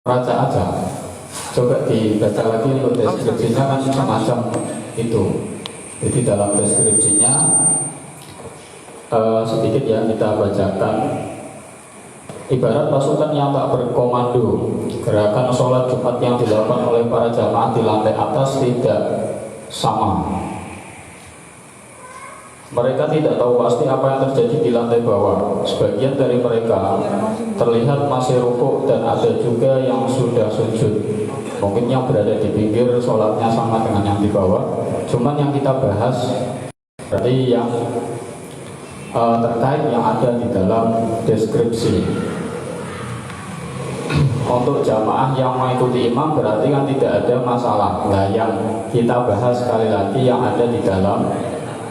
baca aja. Coba dibaca lagi untuk deskripsinya kan semacam itu. Jadi dalam deskripsinya sedikit ya kita bacakan. Ibarat pasukan yang tak berkomando, gerakan sholat Jumat yang dilakukan oleh para jamaah di lantai atas tidak sama. Mereka tidak tahu pasti apa yang terjadi di lantai bawah. Sebagian dari mereka terlihat masih rukuk dan ada juga yang sudah sujud. Mungkin yang berada di pinggir sholatnya sama dengan yang di bawah. Cuman yang kita bahas berarti yang terkait yang ada di dalam deskripsi. Untuk jamaah yang mengikuti imam berarti kan tidak ada masalah. Nah, yang kita bahas sekali lagi yang ada di dalam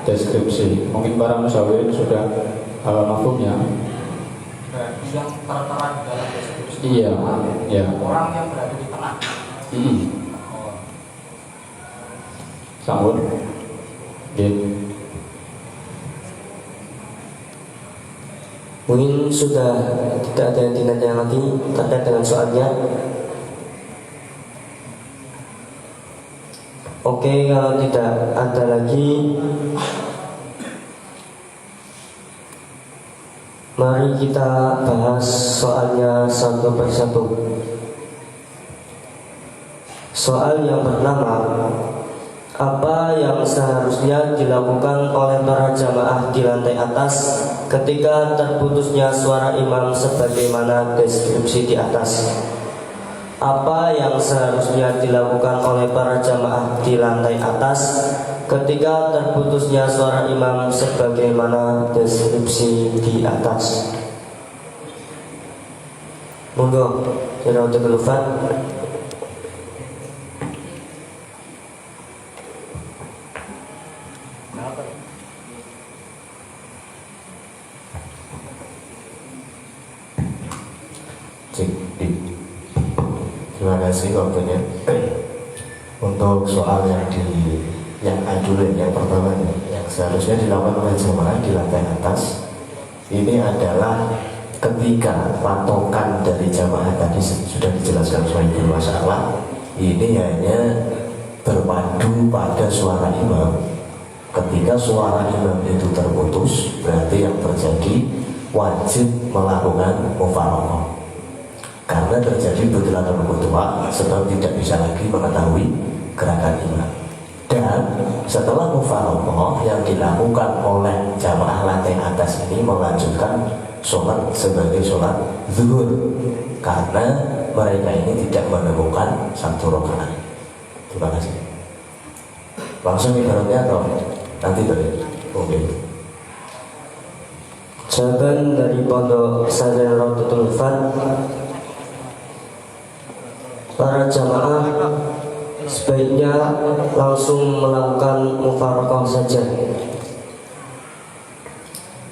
deskripsi. Mungkin para musyawirin sudah mafhum ya. Berarti yang tertera di dalam deskripsi. Iya, ya. Orang yang berada di tengah. Sambut. Gitu. Mungkin sudah tidak ada yang dinanya lagi terkait dengan soalnya. Oke, kalau tidak ada lagi, mari kita bahas soalnya satu persatu. Soal yang pertama, apa yang seharusnya dilakukan oleh para jamaah di lantai atas ketika terputusnya suara imam sebagaimana deskripsi di atas? Apa yang seharusnya dilakukan oleh para jamaah di lantai atas ketika terputusnya suara imam sebagaimana deskripsi di atas? Monggo, Jerawatul Kelufan. Terima kasih waktunya. Untuk soal yang dulu yang pertama yang seharusnya dilakukan oleh jemaah di lantai atas, ini adalah ketika patokan dari jamaah tadi sudah dijelaskan sebagai masalah, ini hanya berpadu pada suara imam. Ketika suara imam itu terputus, berarti yang terjadi wajib melakukan mufaraqah. Karena terjadi butilan mutua, sebab tidak bisa lagi mengetahui gerakan imam. Dan setelah mufaraqah yang dilakukan oleh jamaah lantai atas ini melanjutkan sholat sebagai sholat zuhur, karena mereka ini tidak menemukan satu rakaat. Terima kasih. Langsung ibaratnya atau nanti balik? Oke. Jawaban dari Pondok Pesantren Rawdatul Ulfat, para jamaah sebaiknya langsung melakukan mufaraqah saja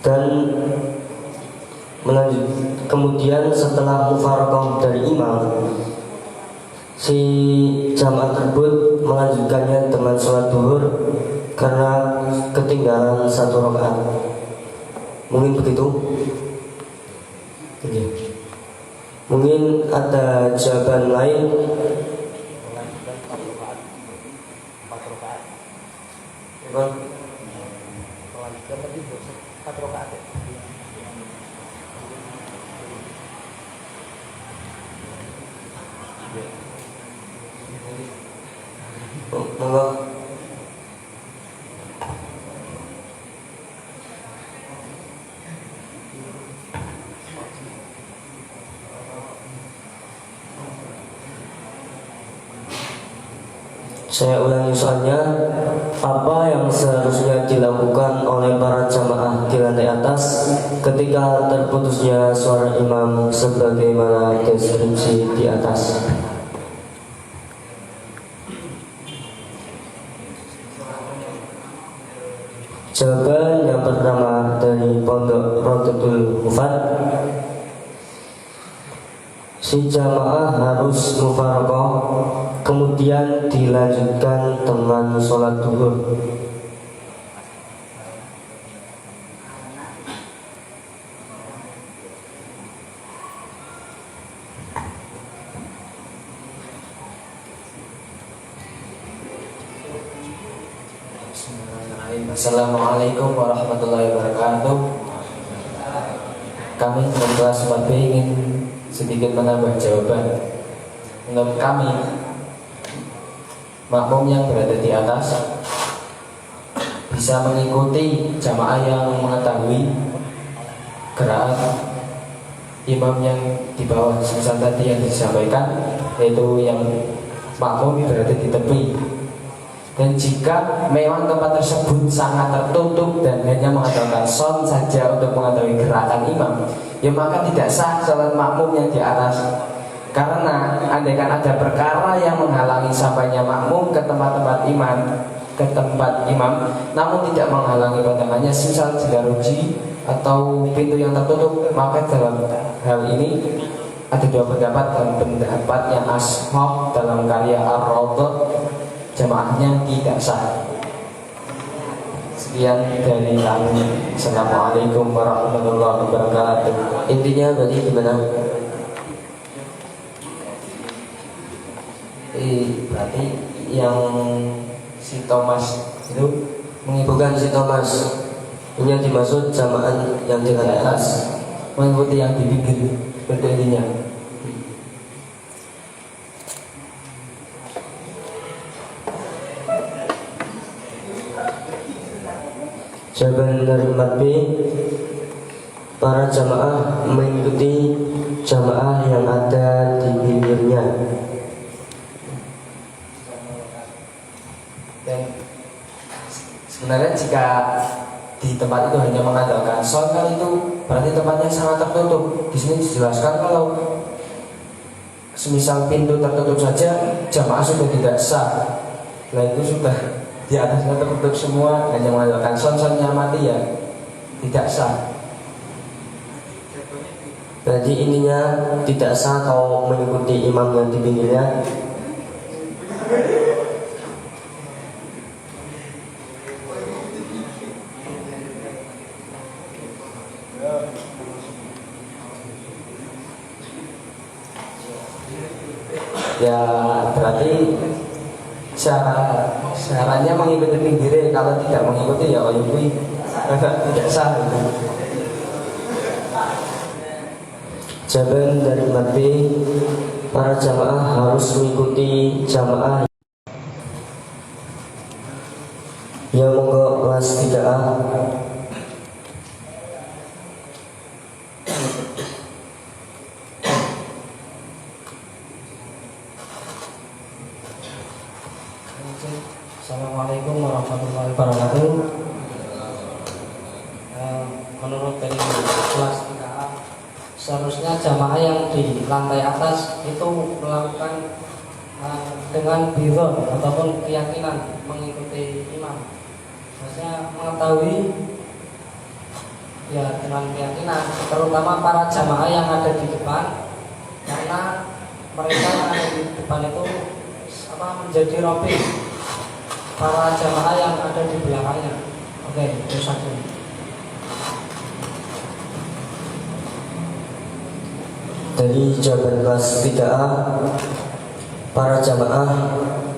dan kemudian setelah mufaraqah dari imam, si jamaah tersebut melanjutkannya dengan sholat duhur karena ketinggalan satu rakaat. Mungkin begitu. Mungkin ada jawaban lain. Saya ulangi soalnya, apa yang seharusnya dilakukan oleh para jamaah di lantai atas ketika terputusnya suara imam sebagaimana deskripsi di atas? Jawaban yang pertama dari Pondok Rawdatul Ulfat, si jamaah harus mufaraqah kemudian dilanjutkan dengan sholat duhur. Assalamualaikum warahmatullahi wabarakatuh. Kami dari kelas 4B ingin sedikit menambah jawaban. Menurut kami, makmum yang berada di atas bisa mengikuti jamaah yang mengetahui gerakan imam yang di bawah. Semisal tadi yang disampaikan, yaitu yang makmum berada di tepi. Dan jika memang tempat tersebut sangat tertutup dan hanya mengandalkan sound saja untuk mengetahui gerakan imam, ya maka tidak sah salat makmum yang di atas. Karena andaikan ada perkara yang menghalangi sampainya makmum ke tempat-tempat imam, namun tidak menghalangi pandangannya, misal jeruji atau pintu yang tertutup, maka dalam hal ini ada dua pendapat. Dan pendapatnya Ashab dalam karya Ar-Rawdah, jamaahnya tidak sah. Sekian dari kami. Assalamualaikum warahmatullahi wabarakatuh. Intinya berarti gimana? Berarti yang si Thomas itu Bukan si Thomas. Ini yang dimaksud jamaah yang di atas mengikuti yang di pinggir, itu intinya. Jawaban dari 4B, para jamaah mengikuti jamaah yang ada di pinggirnya. Dan sebenarnya jika di tempat itu hanya mengandalkan sound, kan itu berarti tempatnya sangat tertutup. Di sini dijelaskan kalau semisal pintu tertutup saja jamaah sudah tidak sah. Nah itu sudah di atasnya tertutup semua, hanya mengandalkan sound-soundnya mati, ya tidak sah. Berarti ininya tidak sah kalau mengikuti imam yang di pinggirnya. Ya berarti syaratnya mengikuti pinggirnya. Kalau tidak mengikuti ya oyui tidak sah. Jawaban dari 4B, para jamaah harus mengikuti jamaah. Ya monggo kelas 3A. Assalamualaikum warahmatullahi wabarakatuh. Menurut dari kelas 3A, seharusnya jamaah yang di lantai atas itu melakukan dengan biron ataupun keyakinan mengikuti imam. Maksudnya mengetahui ya dengan keyakinan, terutama para jamaah yang ada di depan, karena mereka yang ada di depan itu menjadi ropi para jamaah yang ada di belakangnya. Oke, itu satu. Dari jawaban kelas 3A, para jamaah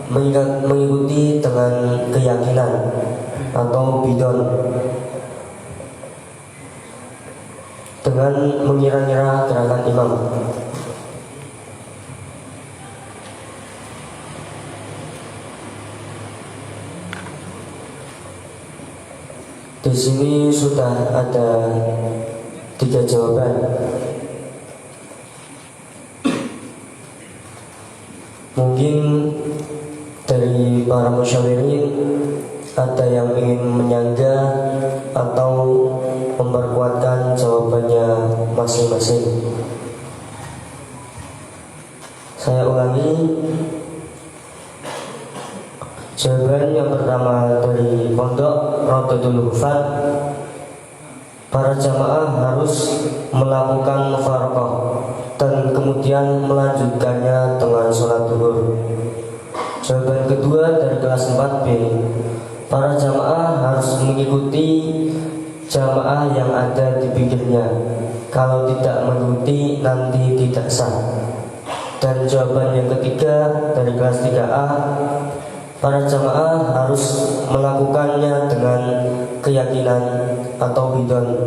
mengikuti dengan keyakinan atau bidon, dengan mengira-ngira gerakan imam. Di sini sudah ada 3 jawaban. Mungkin dari para musyawirin ada yang ingin menyangga atau memperkuatkan jawabannya masing-masing. Saya ulangi. Jawaban yang pertama dari Pondok Rawdatul Hufat, para jamaah harus melakukan mufaraqah dan kemudian melanjutkannya dengan sholat zuhur. Jawaban kedua dari kelas 4B, para jamaah harus mengikuti jamaah yang ada di pinggirnya. Kalau tidak mengikuti nanti tidak sah. Dan jawaban yang ketiga dari kelas 3A, para jamaah harus melakukannya dengan keyakinan atau hidon.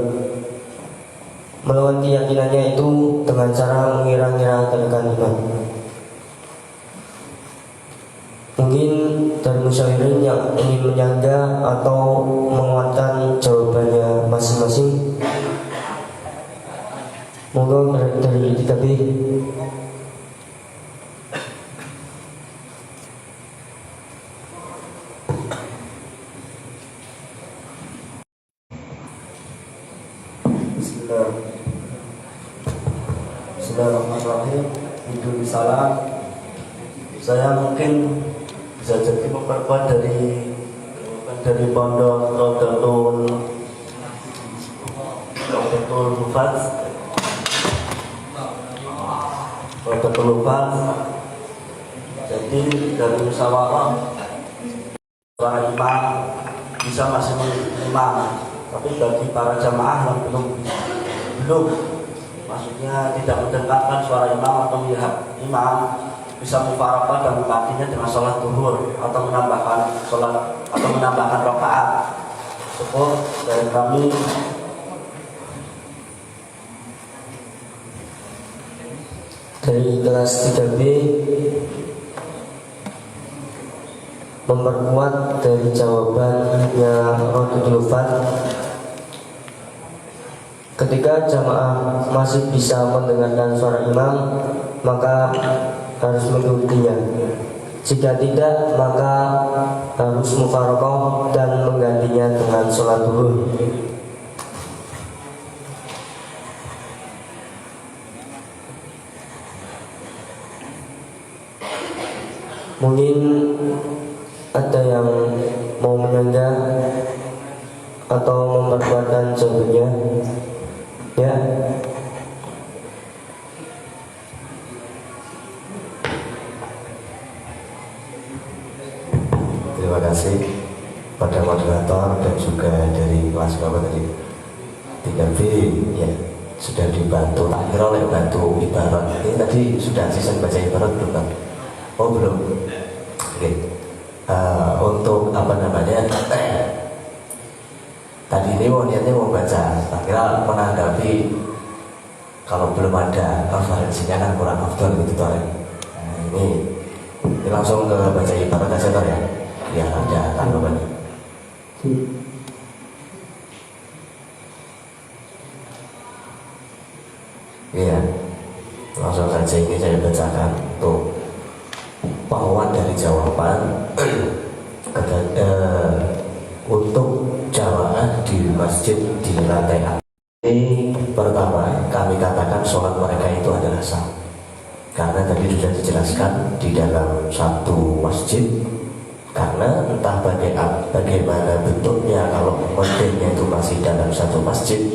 Melawan keyakinannya itu dengan cara mengira-ngira tentang iman. Mungkin dari musyawirin yang ingin menyangga atau menguatkan jawabannya masing-masing, monggo dari 3B. Bismillahirrahmanirrahim. Idul salam. Saya mungkin bisa jadi memperkuat dari pondok Rodatul Hufaz. Jadi dari musyawarah para imam bisa masih imam, tapi bagi para jamaah yang belum maksudnya tidak mendengarkan suara imam atau melihat imam, bisa mufaraqah dan menggantinya dengan sholat duhur atau menambahkan rakaat. Cukup dari kami. Dari kelas 3B memperkuat dari jawabannya Rodul Fat. Ketika jamaah masih bisa mendengarkan suara imam, maka harus mengikutinya. Jika tidak, maka harus mufaraqah dan menggantinya dengan sholat duhur. Mungkin ada yang mau menyanggah atau memperkuatkan jawabannya, ya. Terima kasih pada moderator dan juga dari kelas berapa tadi 3B ya, sudah dibantu tak kira oleh bantu ibarat. Ini tadi sudah season baca ibarat belum kan? Oh belum. Oke. Untuk apa namanya? Tadi ini niatnya mau baca, tak kira menanggapi kalau belum ada referensinya kan kurang afdol gitu toh. Nah, ini langsung ke baca ibarat aja toh ya. Ya ada tanggapan. Iya, langsung saja ini saya bacakan tuh pauan dari jawaban untuk jamaah di masjid di lantai atas. Ini pertama kami katakan sholat mereka itu adalah sah, karena tadi sudah dijelaskan di dalam satu masjid. Karena entah bagaimana bentuknya, kalau kontennya itu masih dalam satu masjid,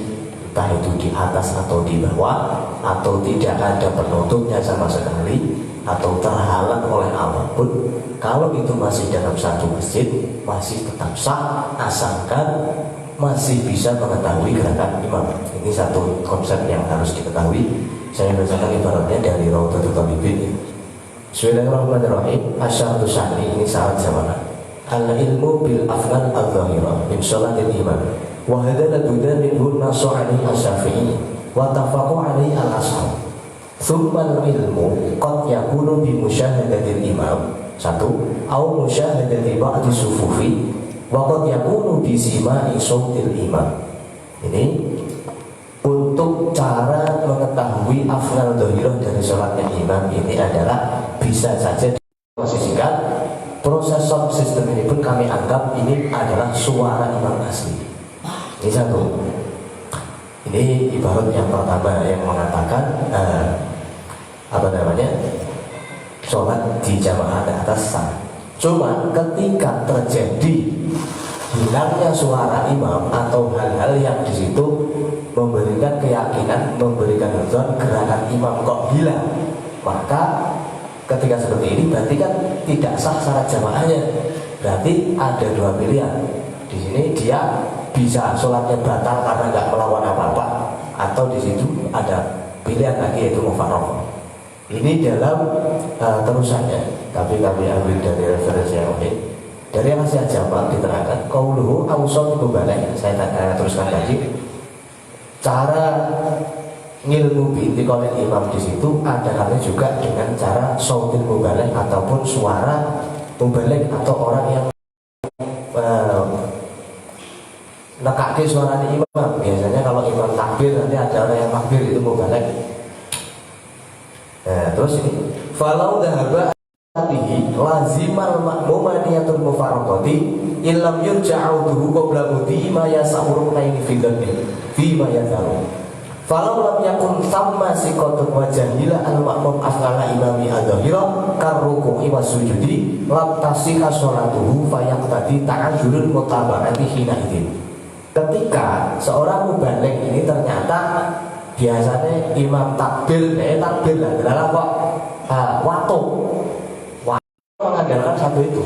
entah itu di atas atau di bawah, atau tidak ada penutupnya sama sekali, atau terhalang oleh apapun, kalau itu masih dalam satu masjid, masih tetap sah, asalkan masih bisa mengetahui gerakan imam. Ini satu konsep yang harus diketahui. Saya bacakan ibaratnya dari Rawdatul Talibin. Bismillahirrahmanirrahim. Asyaratu syahri, ini syarat jamaah. Al-ilmu bil af'al al-zahirah min sholatil imam. Wa hadana budan minhun nasu alaihi asyafi'i wa tafaqu alaihi al-ashab. Thumma al-ilmu qad yakunu bi musyahadatil imam. Satu, au musyahadati ba'di sufufi wa qad yakunu bi sima'i sautil imam. Ini untuk cara mengetahui af'al zahirah dari sholatnya imam ini adalah bisa saja diposisikan. Proses sound system ini pun kami anggap ini adalah suara imam asli. Ini satu. Ini ibarat yang pertama yang mengatakan apa namanya, sholat di jamaah di atas sah. Cuma ketika terjadi hilangnya suara imam atau hal-hal yang di situ memberikan keyakinan, memberikan huzon gerakan imam kok hilang, maka ketika seperti ini berarti kan tidak sah syarat jamaahnya. Berarti ada dua pilihan. Di sini dia bisa sholatnya batal karena nggak melawan apa-apa, atau di situ ada pilihan lagi yaitu mufarraqah. Ini dalam terusannya, tapi kami ambil dari referensi yang lain. Dari hasil jamak diterangkan qauluhu awsat mubalagh. Saya teruskan lagi. Cara ngilmu bi'tiqadil imam di situ ada halnya juga dengan cara sautil mubalagh ataupun suara mubalagh atau orang yang nekake suara di imam. Biasanya kalau imam takbir nanti ada orang yang takbir, itu mubalagh. Nah, terus ini falau dhahaba atihi lazimal ma'mumaniyatul mufarraqati illam yurja'uduhu qabla mudi ma yas'uruna ini fi ma yazaru falau lam yakun thamma siqatun wa jahila al ma'mum afqala imami adhira karruku'i wasujudi lam tasihha sholatuhu fayaqtadi ta'adzurul mutaba'ati hina idin. Ketika seorang mubaligh ini ternyata biasanya imam takbir lah kok waktu mengandalkan satu itu.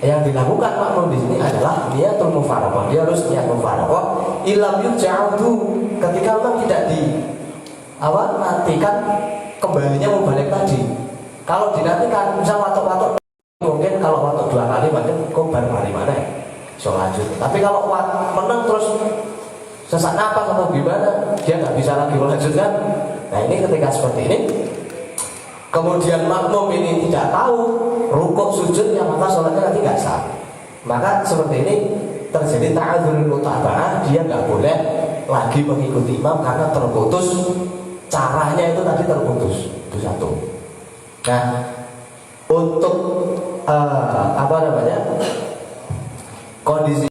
Yang dilakukan makmum di sini adalah niatul mufaraqah. Dia harus niat mufaraqah. Ilam yuja'udu, ketika memang tidak nantikan kembalinya mubaligh tadi. Kalau dinantikan, misal watuk-watuk mungkin kalau watuk 2 kali mungkin kobar mari mana sholat lanjut. Tapi kalau menang terus sesak napas atau gimana, dia nggak bisa lagi melanjutkan. Nah ini ketika seperti ini, kemudian makmum ini tidak tahu rukuk sujudnya, maka sholatnya nanti nggak sah. Maka seperti ini terjadi ta'adzurul mutaba'ah, dia nggak boleh lagi mengikuti imam karena terputus caranya itu tadi terputus. Itu satu. Nah untuk kondisi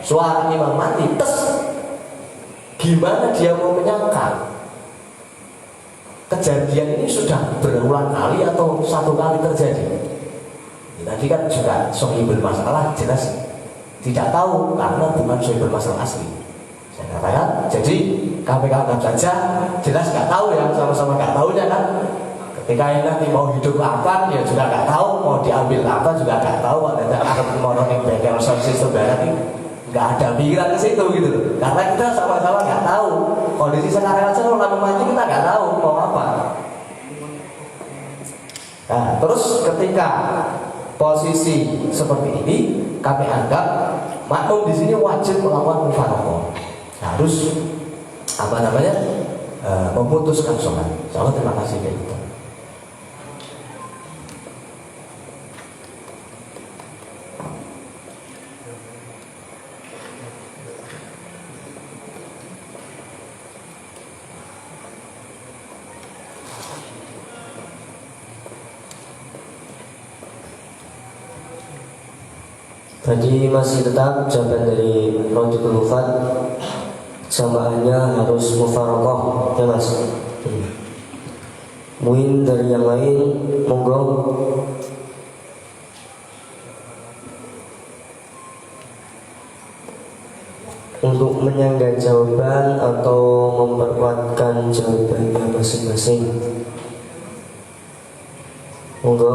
suara imam mati, gimana dia mau menyangka kejadian ini sudah berulang kali atau satu kali terjadi? Tadi kan juga sohibul masalah jelas tidak tahu karena bukan sohibul masalah asli. Saya katakan, jadi KPK anggap saja jelas nggak tahu ya, sama-sama nggak tahunya kan. Ketika yang nanti mau hidup kapan, ya juga nggak tahu, mau diambil apa juga nggak tahu. Ada akan morong yang bengkel sistem barat ini nggak ada pikiran ke situ gitu. Karena kita sama-sama nggak tahu kondisi sekarang aja kalau lama mati kita nggak tahu mau apa. Nah, terus ketika posisi seperti ini, kami anggap makmum di sini wajib melakukan mufaraqah. Harus memutuskan sholat. Insyaallah, terima kasih gitu. Tadi masih tetap jawaban dari Rajul Mufad, jamaahnya harus mufaraqah ya mas. Mungkin dari yang lain monggo. Untuk menyangga jawaban atau memperkuatkan jawabannya masing-masing, monggo.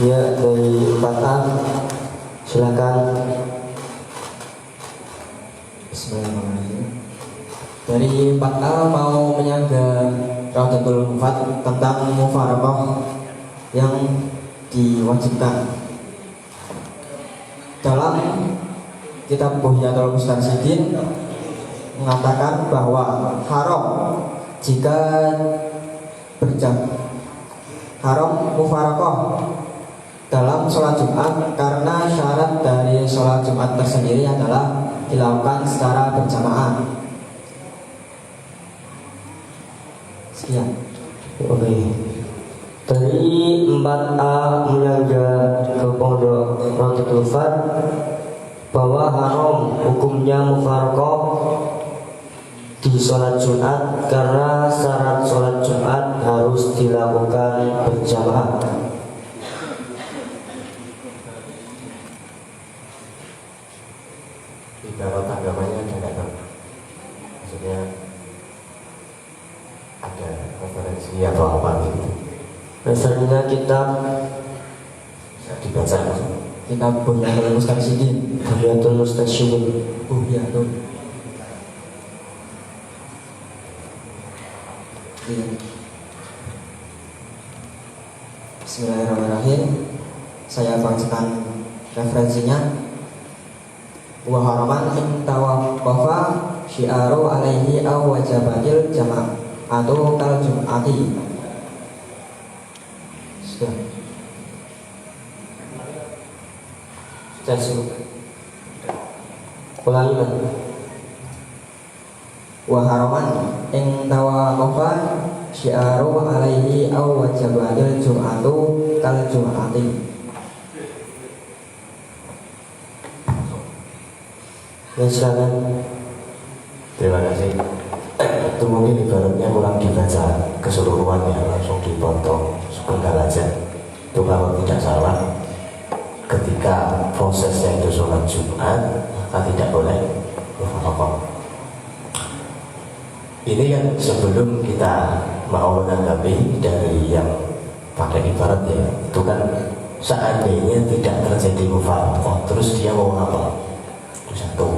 Ya, dari 4A silakan. Bismillahirrahmanirrahim. Dari 4A mau menyangga Raudatul Mufad tentang mufaraqah yang diwajibkan. Dalam kitab Buhyatul Mustarsyidin mengatakan bahwa haram jika haram mufaraqah dalam sholat Jumat karena syarat dari sholat Jumat tersendiri adalah dilakukan secara berjamaah. Sekian. Oke. Dari 4A menyangga ke pondok Raudatul Mufad, bahwa haram hukumnya mufaraqah di sholat Jumat karena syarat sholat Jumat harus dilakukan berjamaah. Ibarat agamanya ada nggak Bang? Maksudnya ada referensi atau apa gitu? Referensinya kitab Bisa dibaca langsung. Kitab Bunyatul Mustarsyidin. Bunyatul Mustarsyidin. Bunyatul. Bismillahirrahmanirrahim. Saya bacakan referensinya. Wa haraman in tawaqqafa syi'aru alaihi aw wajabatil jama'atu kal jum'ati. Sudah. Sudah cukup. Ulangi Mas. Wa haraman ing tawaqqafa syi'aru alaihi aw wajabatil jum'atu kal jum'ati. Ya silakan. Terima kasih. Itu mungkin ibaratnya kurang dibaca keseluruhannya, langsung dipotong sepenggal aja. Itu kalau tidak salah, ketika prosesnya itu sholat Jumat, maka tidak boleh mufaraqah. Ini kan sebelum kita mau menanggapi dari yang pakai ibarat ya, itu kan seandainya tidak terjadi mufaraqah, terus dia mau apa? Itu satu.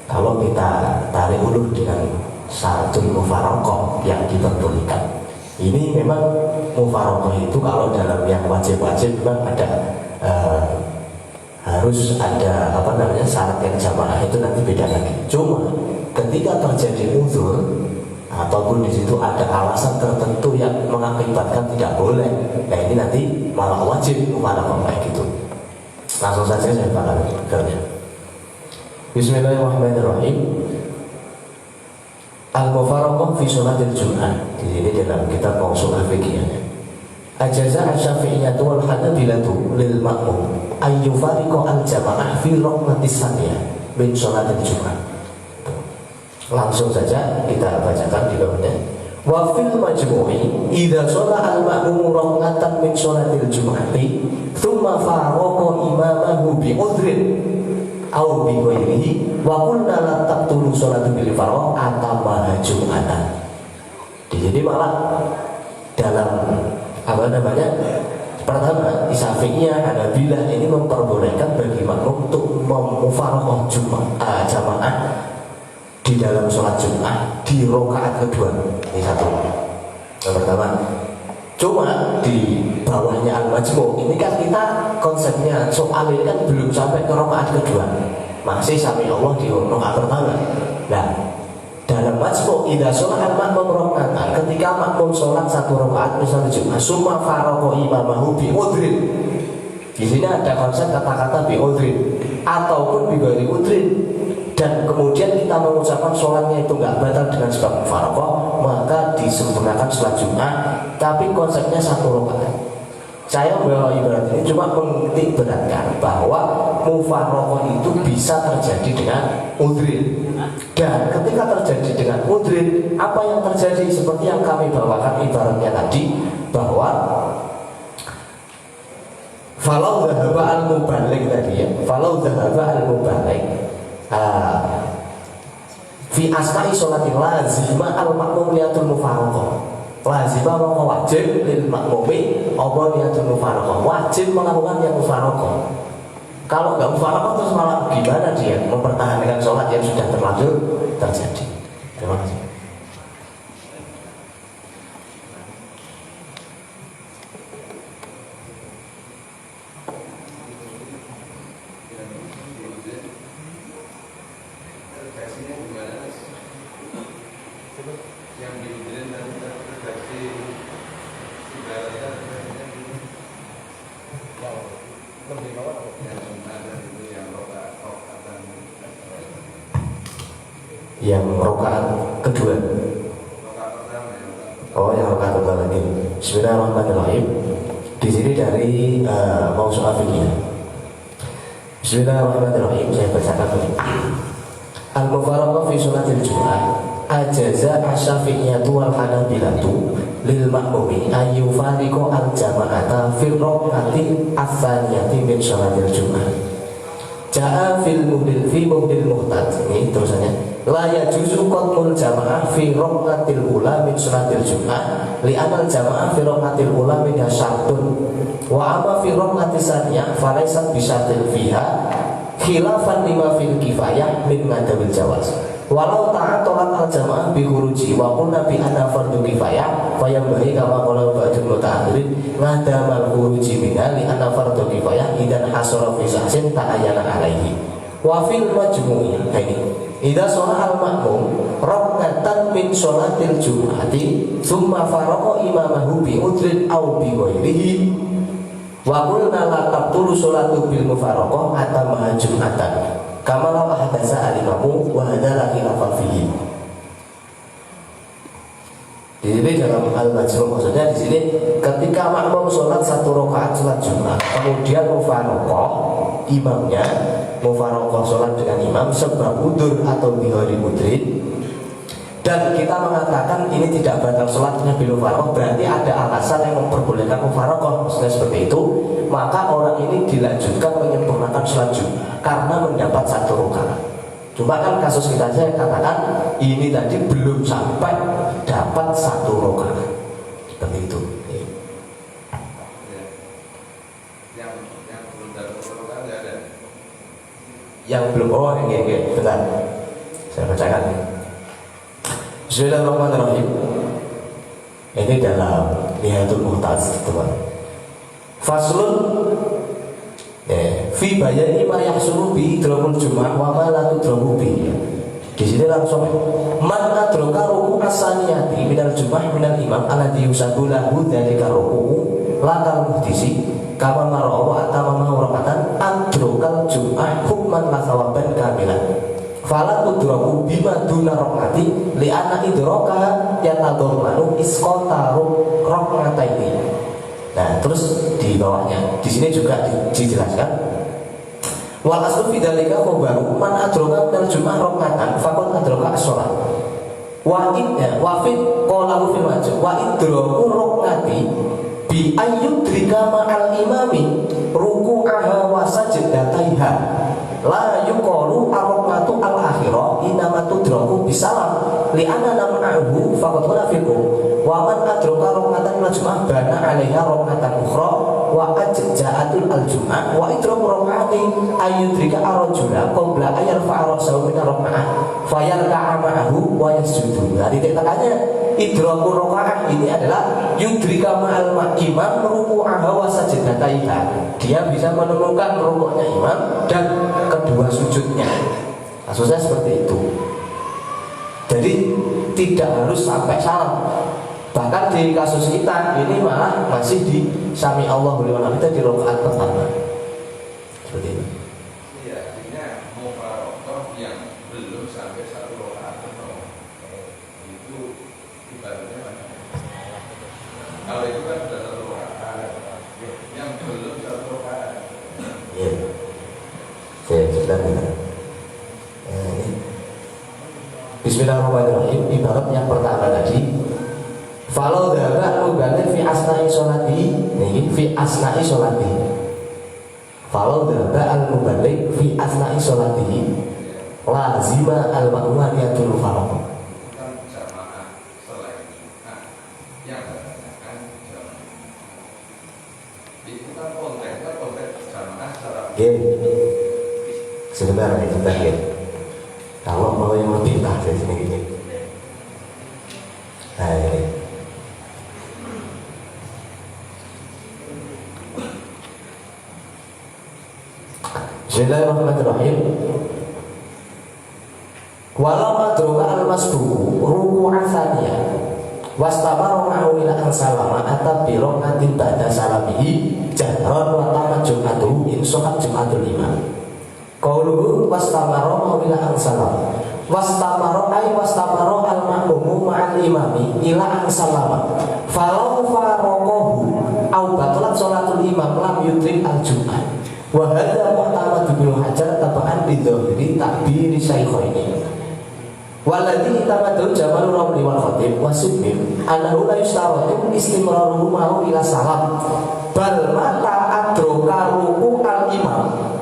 Kalau kita tarik ulur dengan syaratul mufaraqah yang diperbolehkan, ini memang mufaraqah itu kalau dalam yang wajib-wajib memang ada harus ada apa namanya syarat yang jamaah itu nanti beda lagi. Cuma ketika terjadi uzur ataupun di situ ada alasan tertentu yang mengakibatkan tidak boleh, nah ini nanti malah wajib mufaraqah kayak gitu. Langsung saja saya bakal kerja. Bismillahirrahmanirrahim. Al-mufaraqah fi sholatil Jum'ah. Di sini dalam kitab Mausul al-Fiqhiyah. Ajaza asy-Syafi'iyyah wal Hanabilatu lil ma'mum ay yufariqa al-jama'ah fi raqmatis saniyah min sholatil Jum'ah. Langsung saja kita bacakan di bawahnya. Wa fil majmu'i idza shalla al-ma'mum raqatan min sholatil Jum'ati thumma faraqa imamahu bi udhrin au bi ghairihi wa qulna la taqtulu sholatu bil faraq atama jum'atan. Jadi malah dalam apa namanya? Pertama, Syafi'iyah Hanabilah ini memperbolehkan bagi makmum untuk memufaraqah jamaah di dalam sholat Jumat di rakaat kedua. Ini satu. Yang pertama. Cuma di bawahnya al-majmu' ini kan kita konsepnya soal ini kan belum sampai ke rakaat kedua, masih sami Allah di rakaat pertama. Nah, dalam majmu' idza sholat al-ma'mum raka'atan, ketika makmum sholat satu rakaat misalnya Jumat, summa faraqa imamahu bi udhrin. Di sini ada konsep kata-kata bi udhrin ataupun bi ghairi udhrin. Dan kemudian kita mengucapkan sholatnya itu nggak batal dengan sebab mufaraqah, maka disempurnakan sholat Jumat, tapi konsepnya satu rakaat. Saya membawa ibarat ini cuma menitik beratkan bahwa mufaraqah itu bisa terjadi dengan udhrin. Dan ketika terjadi dengan udhrin, apa yang terjadi seperti yang kami bawakan ibaratnya tadi, bahwa falau dhahaba al-mubaligh tadi ya, falau dhahaba al-mubaligh fi asma'i sholatil lazimah al-makmum liyatul mufaraqah. Lazimah mau wajib lil makmumi apa liyatul mufaraqah, wajib melakukan yang mufaraqah. Kalau nggak mufaraqah terus malah gimana dia mempertahankan sholat yang sudah terlanjur terjadi. Terima kasih. Yang rakaat kedua. Oh, yang rakaat kedua lagi. Bismillahirrahmanirrahim. Di sini dari Mausul al-Fiqhiyah. Bismillahirrahmanirrahim. Saya bacakan dulu. Al-mufaraqah fi sholatil Jum'ah ajaza asyafi'iyatu wal hanabilatu lil ma'mumi ayyufariqo al-jama'ata fil raq'ati ats-tsaniyati min sholatil Jum'ah. Ja'a fil muhdil fi muhdil muhtad. Ini terusannya. La yajuzu qatmul jama'ah fi raq'atil ula min sholatil Jum'ah li anal jama'ah fi raq'atil ula min syartun wa amma fi raq'atis tsaniyah falaysat bi syartin fiha khilafan lima fil kifayah min ngadamil jawaz. Walau ta'atolat al-jama'ah bi khuruji wa qulna bi anna fardu kifayah fayambari kama qala ba'dul muta'akhirin ngadamal khuruji minha li anna fardu kifayah idan hasara fi sahsin ta'ayyana alaihi. Wa fil majmu'i ini idza shalla al-ma'mum rak'atan min sholatil jum'ati thumma faraqa imamahu bi udrin aw bi ghairihi wa qulna la tabtulu sholatu bil mufaraqah atamaha jum'atan kama law ahdatsa al-imamu wa hadza khilafan fihi. Di sini dalam al-majmu' maksudnya di sini ketika makmum sholat 1 rakaat sholat Jumat kemudian mufaraqah imamnya mufaraqah sholat dengan imam sebab udur atau bihari udrin dan kita mengatakan ini tidak batal sholatnya bil mufaraqah, berarti ada alasan yang memperbolehkan mufaraqah, maksudnya seperti itu, maka orang ini dilanjutkan menyempurnakan sholat Jumat karena mendapat 1 rakaat. Cuma kan kasus kita saya katakan ini tadi belum sampai dapat 1 rakaat, seperti itu. Yang belum, oh ini, bentar, saya bacakan. Bismillahirrahmanirrahim. Ini dalam Nihayatul Muhtaz, teman. Faslun fi bayani ma yahsulu bi idrakul Jum'ah wa ma la tudraku bi. Di sini langsung man adraka ruku' as-saniyati minal Jum'ah minal imam alladhi yusabu lahu dzalika ruku' lakal muhdisi kama mar'a atama ma'uratan adrakal Jum'ah hukman la thawaban kamilan. Fala tudraku bima duna raq'ati li anna idraka yatadammanu isqata raq'ataini. Nah, terus di bawahnya di sini juga dijelaskan wal aslu fi dzalika khabaru man adraka minal Jum'ah raq'atan faqad adraka as-shalah. Wa idda wa fi qalahu fil majmu' wa idraku raq'ati bi ayyudrika ma'al imami ruku'aha wa sajdataiha la yuqalu ar-raq'atu al-akhirah inama tudraku bisalam li anna nam'ahu faqad wala fiqhu wa man adraka raq'atan al-jum'ah bana 'alaiha raq'atan ukhra wa ajza'atul al-jum'ah wa idraku raq'ati ayyudrika ar-rajula qabla ayarfa'a ra'sahu min ar-raq'ah fayarka'a ma'ahu wa yasjudu. Nah, titik tekannya idraku raq'ah ini adalah yudrika ma'al imam ruku'aha wa sajdataiha. Dia bisa menemukan rukuknya imam dan kedua sujudnya. Kasusnya seperti itu. Jadi tidak harus sampai salam. Bahkan di kasus kita ini malah masih di sami Allahu liman hamidah di rakaat pertama. Seperti itu. Iya, artinya mufaraqah yang belum sampai 1 rakaat pertama. Itu ibaratnya mana? Kalau itu kan sudah 1 rakaat, yang belum 1 rakaat. Iya. Sudah. Bismillahirrahmanirrahim. Ibarat yang pertama tadi, falau dzaba mubalik fi asna'i sholati, ini fi asna'i sholati. Falau dzaba al-mubalik fi asna'i sholati, lazima al-ma'mumiyatul faraq. Bukan jamaah selain Jumat yang mengatakan jamaah. Itu kan konteks jamaah secara Sebentar ya. Kalau mau yang lebih lah dari sini gini. Nah ini. Bismillahirrahmanirrahim. Walau madroka al-masbuku ruku'an tsaniyah wastamara ma'ahu ila an-salama atabi raqatin ba'da salamihi jahran wa tamat jum'atuhu in shohat jum'atul imam. Qauluhu wastamara ma'ahu ila an-salama wastamara ay wastamara al-ma'mumu ma'al imami ila an-salama falau faraqahu au batalat sholatul imam lam yudrik al-jum'ah Wa hadza mu'tamad bil hajar tabaan bidzahiri ta'biri syaikhaini. Waladhi tamadul jamal ramli wal khatib wasibim anahu la yustaratu istimraruhu ma'u ila salam bal mata adroka ruku al imam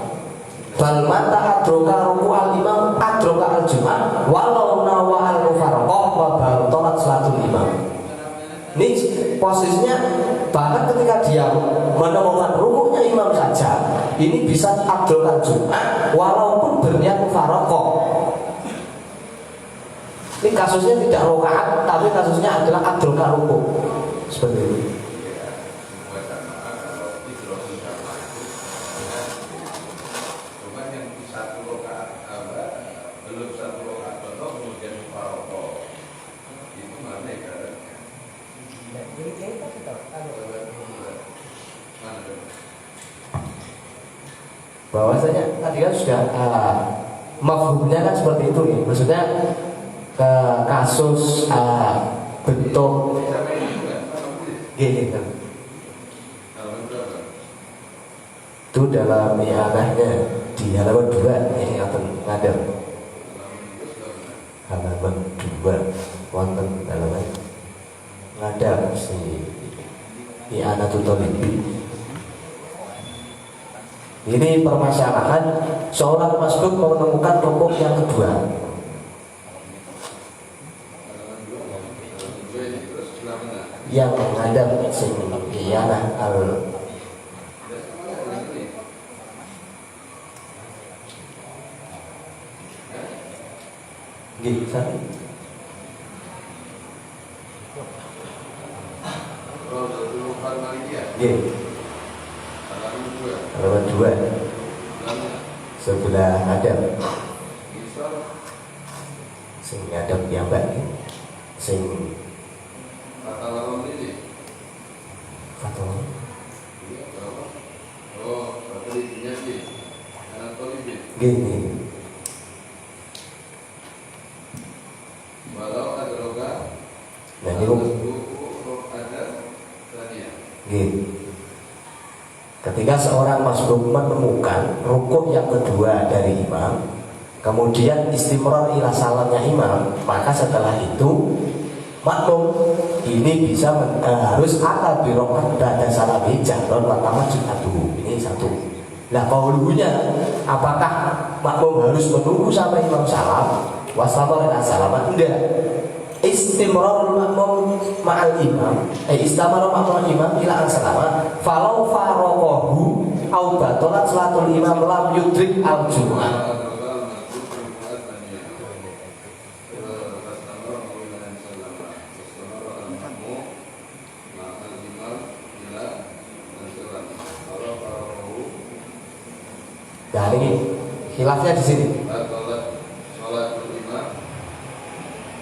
bal mata adroka ruku al imam adroka al jum'ah walau nawa al mufaraqah wa batolat salatul imam. Ini posisinya bahkan ketika dia menemukan rukuknya imam saja ini bisa adroka al jum'ah walaupun berniat mufaraqah. Ini kasusnya tidak rokaat, tapi kasusnya adalah adroka ruku seperti itu. Bahwasanya tadi kan sudah mafhumnya kan seperti itu ya. Maksudnya ke kasus bentuk gini kan. Itu dalam ianahnya di halaman 2 ini akan ngadar halaman 2 wonten dalam ngadar si i'anatul thalibi. Ini permasalahan seorang masbuk menemukan rukuk yang kedua. Yang menghadap sing iyanah al gitu kan? Halaman 2 sebelah hadap sing ngadap piyambak sing gini. Nah ini gini. Ketika seorang masbuk menemukan rukuk yang kedua dari imam, kemudian istimrar ila salamnya imam, maka setelah itu makmum ini bisa harus akal birokat pada salam jahron watama jumatuhu. Ini satu. Nah kaulunya apakah makmum harus menunggu sampai imam salam waslamar dan salaman? Enggak. Istimrar makmum ma'al imam istamar ma'al imam ila salama falau faraqahu au batalat salatul imam lam yudrik al jumu'ah. Nah ini khilafnya di sini.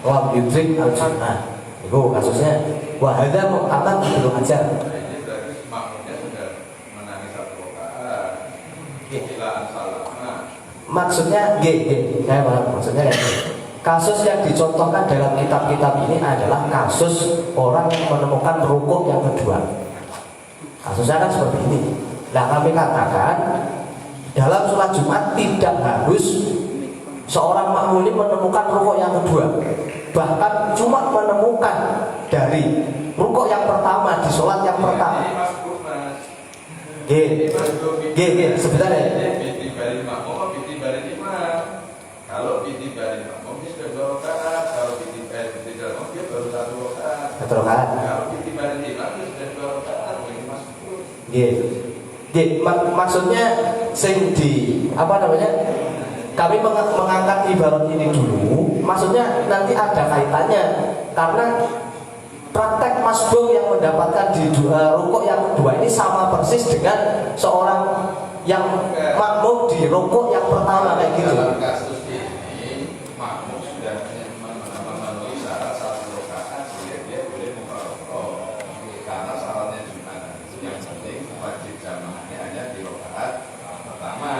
Lam yudrik al jum'ah. Itu kasusnya wa hadza mu'tamad bil hajar. Ini berarti makmumnya sudah menangis satu rakaat. Ilaan salam. Maksudnya saya paham maksudnya kayak gini. Kasus yang dicontohkan dalam kitab-kitab ini adalah kasus orang menemukan rukuk yang kedua. Kasusnya kan seperti ini. Nah kami katakan dalam sholat Jumat tidak harus seorang makmum ini menemukan rukuk yang kedua. Bahkan cuma menemukan dari rukuk yang pertama di sholat yang pertama. Sebentar ya. Kalau binti bari makmum dia sudah 2 rakaat. Kalau binti bari makmum dia baru 1 rakaat. 1 rakaat. Kalau binti bari imam dia sudah 2 rakaat. Ini masuk. Maksudnya sing di apa namanya? Kami mengangkat ibarat ini dulu. Maksudnya nanti ada kaitannya karena praktek masbuk yang mendapatkan di rukuk yang kedua ini sama persis dengan seorang yang makmum di rukuk yang pertama kayak gitu. Dalam kasus ini makmum sudah memenuhi syarat 1 rakaat sehingga dia boleh mufaraqah karena syaratnya Jumat itu yang penting wajib jamaahnya hanya di rakaat pertama.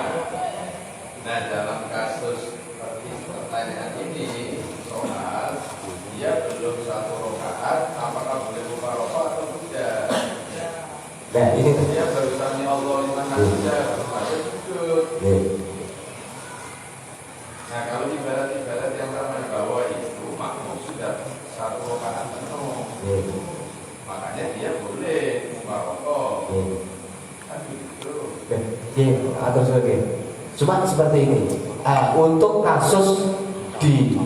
Nah dalam kasus seperti pertanyaan ini soal dia belum 1 rakaat apakah boleh mufaraqah atau tidak? Nah ini dia baru sami Allah liman hamidah satu rakaat penuh. Iya. Makanya dia boleh mufaraqah. Iya. Kan begitu. Iya, atau sebagai. Cuma seperti ini. Untuk kasus di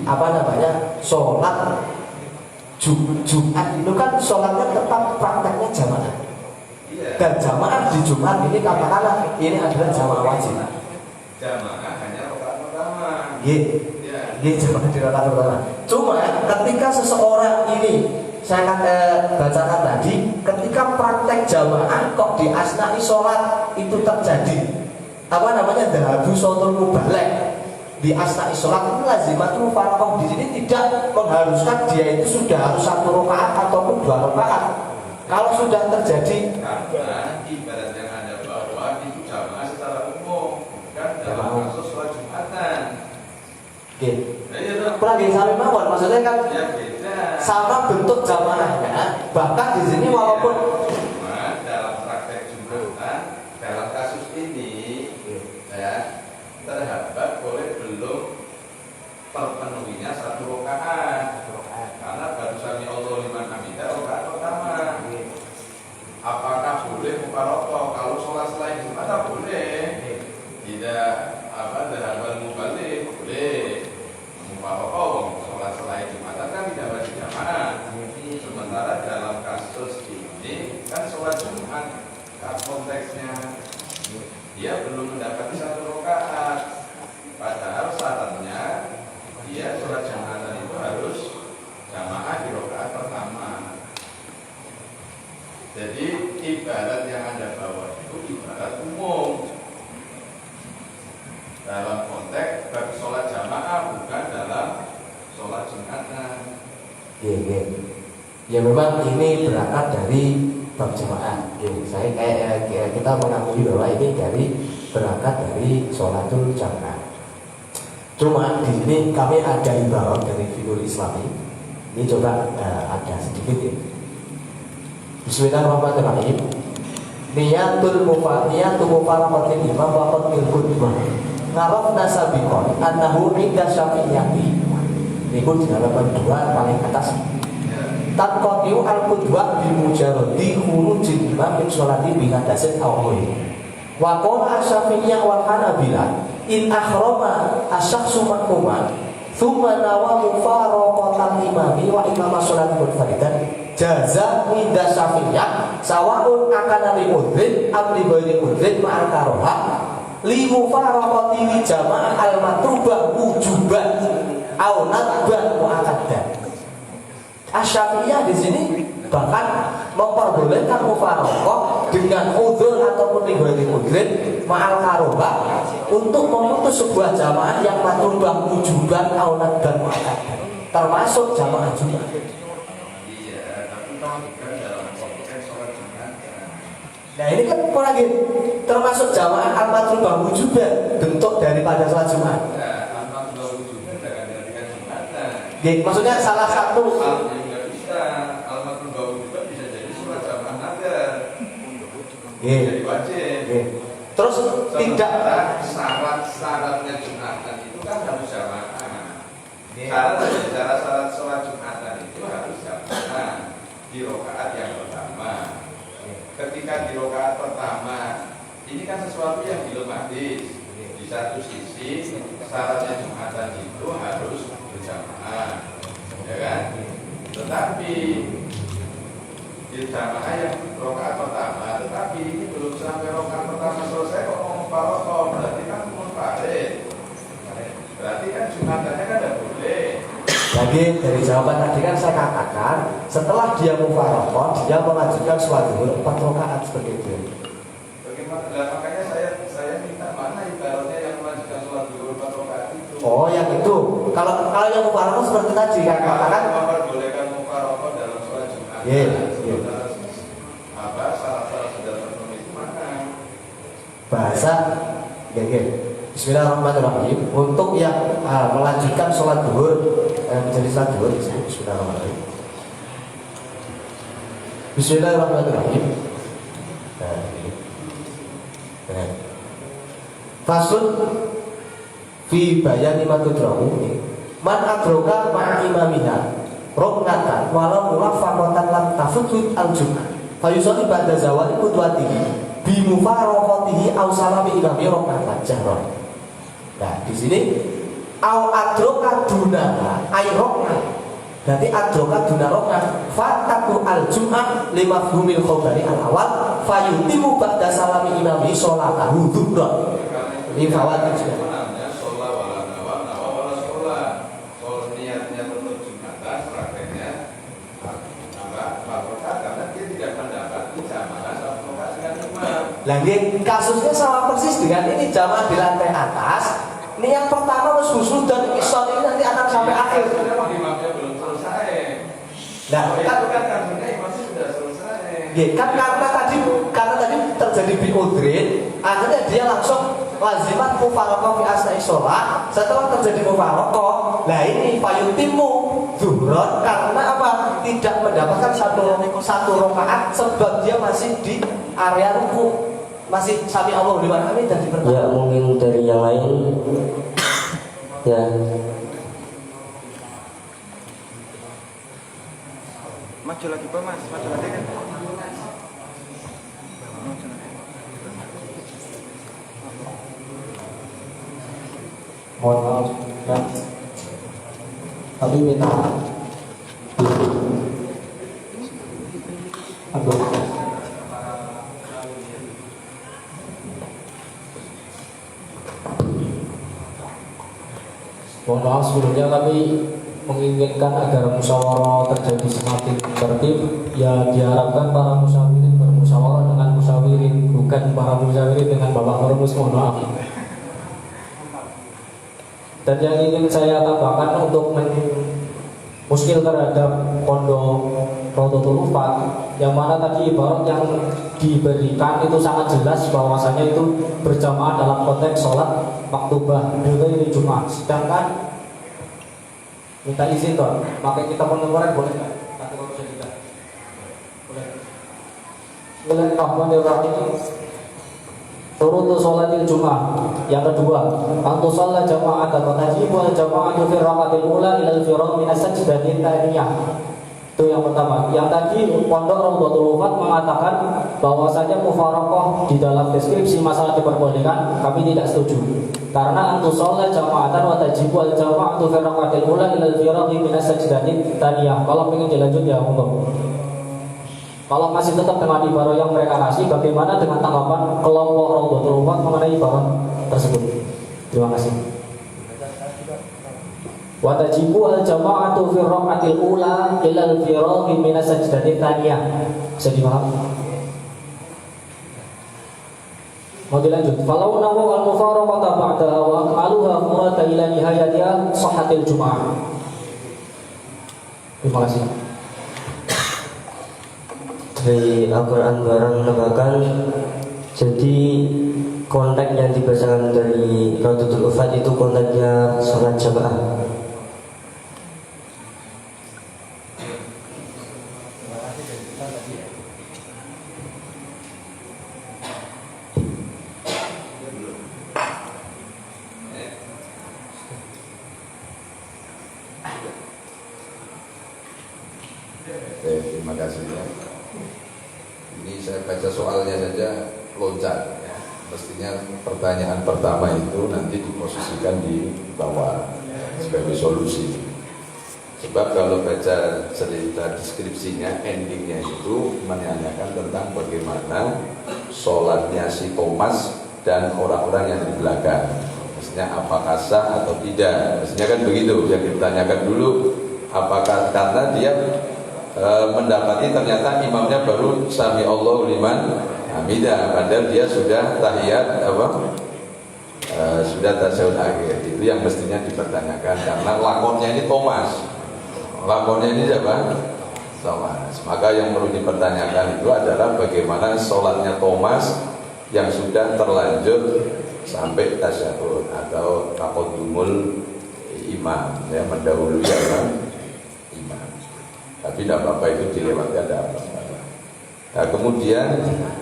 sholat Jumat itu kan sholatnya tetap prakteknya jamaah. Iya. Dan jamaah di Jumat ini katakanlah ini adalah jamaah wajib. Jamaah hanya rakaat pertama. Iya. Iya. Jamaah di rakaat pertama. Cuma ketika seseorang ini saya bacakan tadi, ketika praktek jamaah kok di asna'i sholat itu terjadi dhahabu shotul mubalek di asna'i sholat itu lazimatul mufaraqah. Di sini tidak mengharuskan dia itu sudah harus 1 rakaat ataupun 2 rakaat. Kalau sudah terjadi Karena ibarat yang Anda bawa itu jamaah secara umum, bukan dalam kasus sholat Jumatan. Nah, iya dong. kurang sami mawon, maksudnya kan Ya beda. sama bentuk jamaahnya. Bahkan di sini walaupun Cuma dalam praktek Jumatan, dalam kasus ini ya terhambat oleh belum terpenuhinya 1 rakaat. Karena baru sami Allah liman hamidah rakaat pertama. Apakah boleh mufaraqah? Kalau sholat selain Jumatan boleh. Tidak dhahabal mubalik boleh. Mufaraqah sholat selain Jumatan kan tidak wajib jamaah. Sementara dalam kasus ini kan sholat Jumat konteksnya dia belum mendapati 1 rakaat. Padahal syaratnya dia sholat Jumatan itu harus jamaah di rakaat pertama. Jadi ibarat yang Anda bawa itu ibarat umum dalam konteks bagi sholat jamaah, bukan dalam sholat Jumatan. ya memang ini berangkat dari bab jamaah. Kita mengakui bahwa ini berangkat dari sholatul jamaah. Cuma di sini kami ada ibarat dari figur Islami. Ini coba ada sedikit ya. Bismillahirrahmanirrahim. Niyatul mufaraqatil imam wa qatil khutbah. Ngarafna sabiqan annahu inda syafi'iyati. Niku di halaman 2 paling atas. Tanqatiu al-qudwa bi mujarradi khurujil imam min sholati bi hadasin aw ghairi. Wa qala asy-syafi'iyyah wal hanabilah in akhrama asy-syakhsu ma'muman thumma nawa mufaraqatan imami wa imama sholati munfaridan jaza inda syafi'iyyah sawa'un akana li mudrin am li ghairi mudrin ma'al karoha li mufaraqati li jamaah al-matrubah wujuban aw nadban mu'akkadan. Asy-Syafi'iyah di sini bahkan memperbolehkan mufaraqah dengan udzur ataupun ghairi mudrin ma'al karoha untuk memutus sebuah jamaah yang matrubah wujuban aw nadban mu'akkadan, termasuk jamaah Jumat. Iya, tapi kan dalam konteks sholat Jumatan. Nah ini kan lagi termasuk jamaah al-matrubah wujuban, bentuk daripada sholat Jumat. Ya, tanpa dua wujud dengan jadikan Jumatan. Maksudnya salah satu Nggak bisa. Al-matrul bau juga bisa jadi sholat jamaah nadar. Jadi wajib. terus tidak Sementara syarat-syaratnya Jumatan itu kan harus jamaah. Syarat sholat Jumatan itu harus jamaah di rakaat yang pertama. Ketika di rakaat pertama, ini kan sesuatu yang dilematis. Di satu sisi syaratnya Jumatan itu harus berjamaah, ya kan? Tetapi di jamaah yang rakaat pertama, tetapi ini belum sampai rakaat pertama selesai kok mau mufaraqah, berarti kan munfarid. Berarti kan Jumatannya kan tidak boleh. lagi dari jawaban tadi kan saya katakan setelah dia mufaraqah dia mengajukan sholat zuhur 4 rakaat seperti itu. Bagaimana? Nah, makanya saya minta mana ibaratnya yang melanjutkan sholat zuhur 4 rakaat itu. Oh yang itu kalau yang mufaraqah seperti tadi kan katakan memperbolehkan mufaraqah dalam sholat Jumat. Syarat-syarat sudah terpenuhi itu mana? bahasa Bismillahirrahmanirrahim. Untuk yang melanjutkan sholat zuhur menjadi sholat zuhur, Bismillahirrahmanirrahim. Bismillahirrahmanirrahim. Fasun fi bayani matudrahu man adroka ma'a imamiha roknatan walau mulafakotan lam tafutut al-jum'ah fayusoli ba'da zawali kudwatihi bimufarokotihi au salami imami roknatan jahron. Nah di sini au adroka duna ay roknat, berarti adroka duna roknat fataku al-jum'ah lima fumil khobari al-awal fayutimu ba'da salami imami sholatahu dhuhran lifawati juga. Namanya sholat wala nawa wala sholat. Kalau niatnya untuk Jumatan, prakteknya apa? Karena dia tidak mendapati jamaah sama dengan imam. Nah, kasusnya sama persis dengan ini jamaah di lantai atas. Ini yang pertama harus khusus dan sholat ini nanti akan sampai akhir. Imamnya belum selesai. Nah, kan kasusnya imamnya sudah selesai. Ya, kan karena tadi terjadi biudrin, akhirnya dia langsung lazimat mufarokoh fi asna'i sholat. Setelah terjadi mufarokoh, nah ini fayutimu zuhron karena apa? Tidak mendapatkan satu rakaat sebab dia masih di area ruku, masih sami Allahu liman hamid dan dipertahankan. Ya mungkin dari yang lain. Ya. Maju lagi Pak Mas, maju lagi kan. Mohon maaf ya. Tapi minta aduh. Mohon maaf sebelumnya kami menginginkan agar musyawarah terjadi semakin tertib. Ya diharapkan para musyawirin bermusyawarah dengan musyawirin, bukan para musyawirin dengan bapak perumus. Mohon maaf. Dan yang ingin saya tambahkan untuk muskil terhadap pondok Rodotul Ufat, yang mana tadi ibarat yang diberikan itu sangat jelas bahwasanya itu berjamaah dalam konteks sholat maktubah dari Jumat. Sedangkan minta izin toh, pakai kita pengeluaran boleh nggak? Nanti kalau bisa tidak boleh. Bismillahirrahmanirrahim. Turutu sholatil Jum'ah. Yang kedua, antu sholat jama'at atau tajibu al-jama'atu fi rakatil ula ilal firaq minas sajdatin thaniyah. Itu yang pertama. Yang tadi Pondok Raudhatul Ufat mengatakan bahwasanya mufaraqah di dalam deskripsi masalah diperbolehkan, kami tidak setuju. Karena antu sholat jama'atan wa tajibu al-jama'atu fi rakatil ula ilal firaq minas sajdatin thaniyah. Kalau ingin dilanjut ya untuk. Kalau masih tetap dengan ibarat yang mereka kasih, bagaimana dengan tanggapan kelompok Raudhatul Ufat mengenai ibarat tersebut? Terima kasih. Wa tajibu al-jama'atu fi raka'atil ula ila al-firaghi min as-sajdati tsaniyah. Bisa dipahami? Mau dilanjut. Falau nawu al-mufaraqata ba'daha wa akmaluha murata ila nihayatiha sahhatil jum'ah. Terima kasih. Dari Al-Quran barang menambahkan, jadi kontak yang dibacakan dari Raudhatul Ufat itu kontaknya sholat jamaah. Oke, terima kasih ya. Ini saya baca soalnya saja loncat ya. Mestinya pertanyaan pertama itu nanti diposisikan di bawah sebagai solusi. Sebab kalau baca cerita deskripsinya, endingnya itu menanyakan tentang bagaimana sholatnya si Thomas dan orang-orang yang di belakang. Mestinya apakah sah atau tidak. Mestinya kan begitu. Yang ditanyakan dulu apakah, karena dia mendapati ternyata imamnya baru sami Allahu liman hamidah, padahal dia sudah tahiyat sudah tasyahud akhir. Itu yang mestinya dipertanyakan karena lakonnya ini Thomas. Lakonnya ini siapa? Thomas. Maka yang perlu dipertanyakan itu adalah bagaimana sholatnya Thomas yang sudah terlanjur sampai tasyahud atau taqaddumul imam, ya, mendahului imam. Tapi tidak apa-apa, itu dilewati, ada apa-apa. Nah, kemudian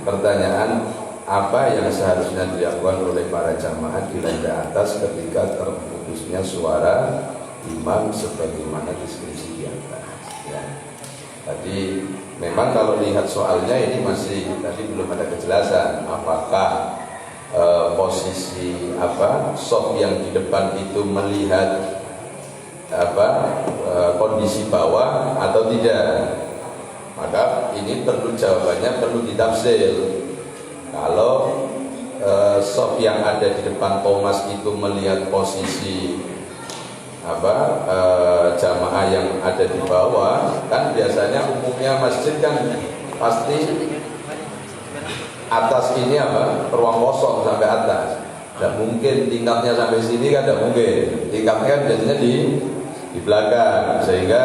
pertanyaan, apa yang seharusnya dilakukan oleh para jamaah di lantai atas ketika terputusnya suara imam sebagaimana deskripsi di atas? Tadi memang kalau lihat soalnya ini masih tadi belum ada kejelasan apakah posisi sop yang di depan itu melihat kondisi bawah atau tidak. Maka ini perlu jawabannya perlu ditafsir. Kalau sop yang ada di depan Thomas itu melihat posisi jamaah yang ada di bawah, kan biasanya umumnya masjid kan pasti atas ini ruang kosong sampai atas. Tidak mungkin tingkatnya sampai sini kan tidak mungkin. Tingkatnya kan biasanya di belakang, sehingga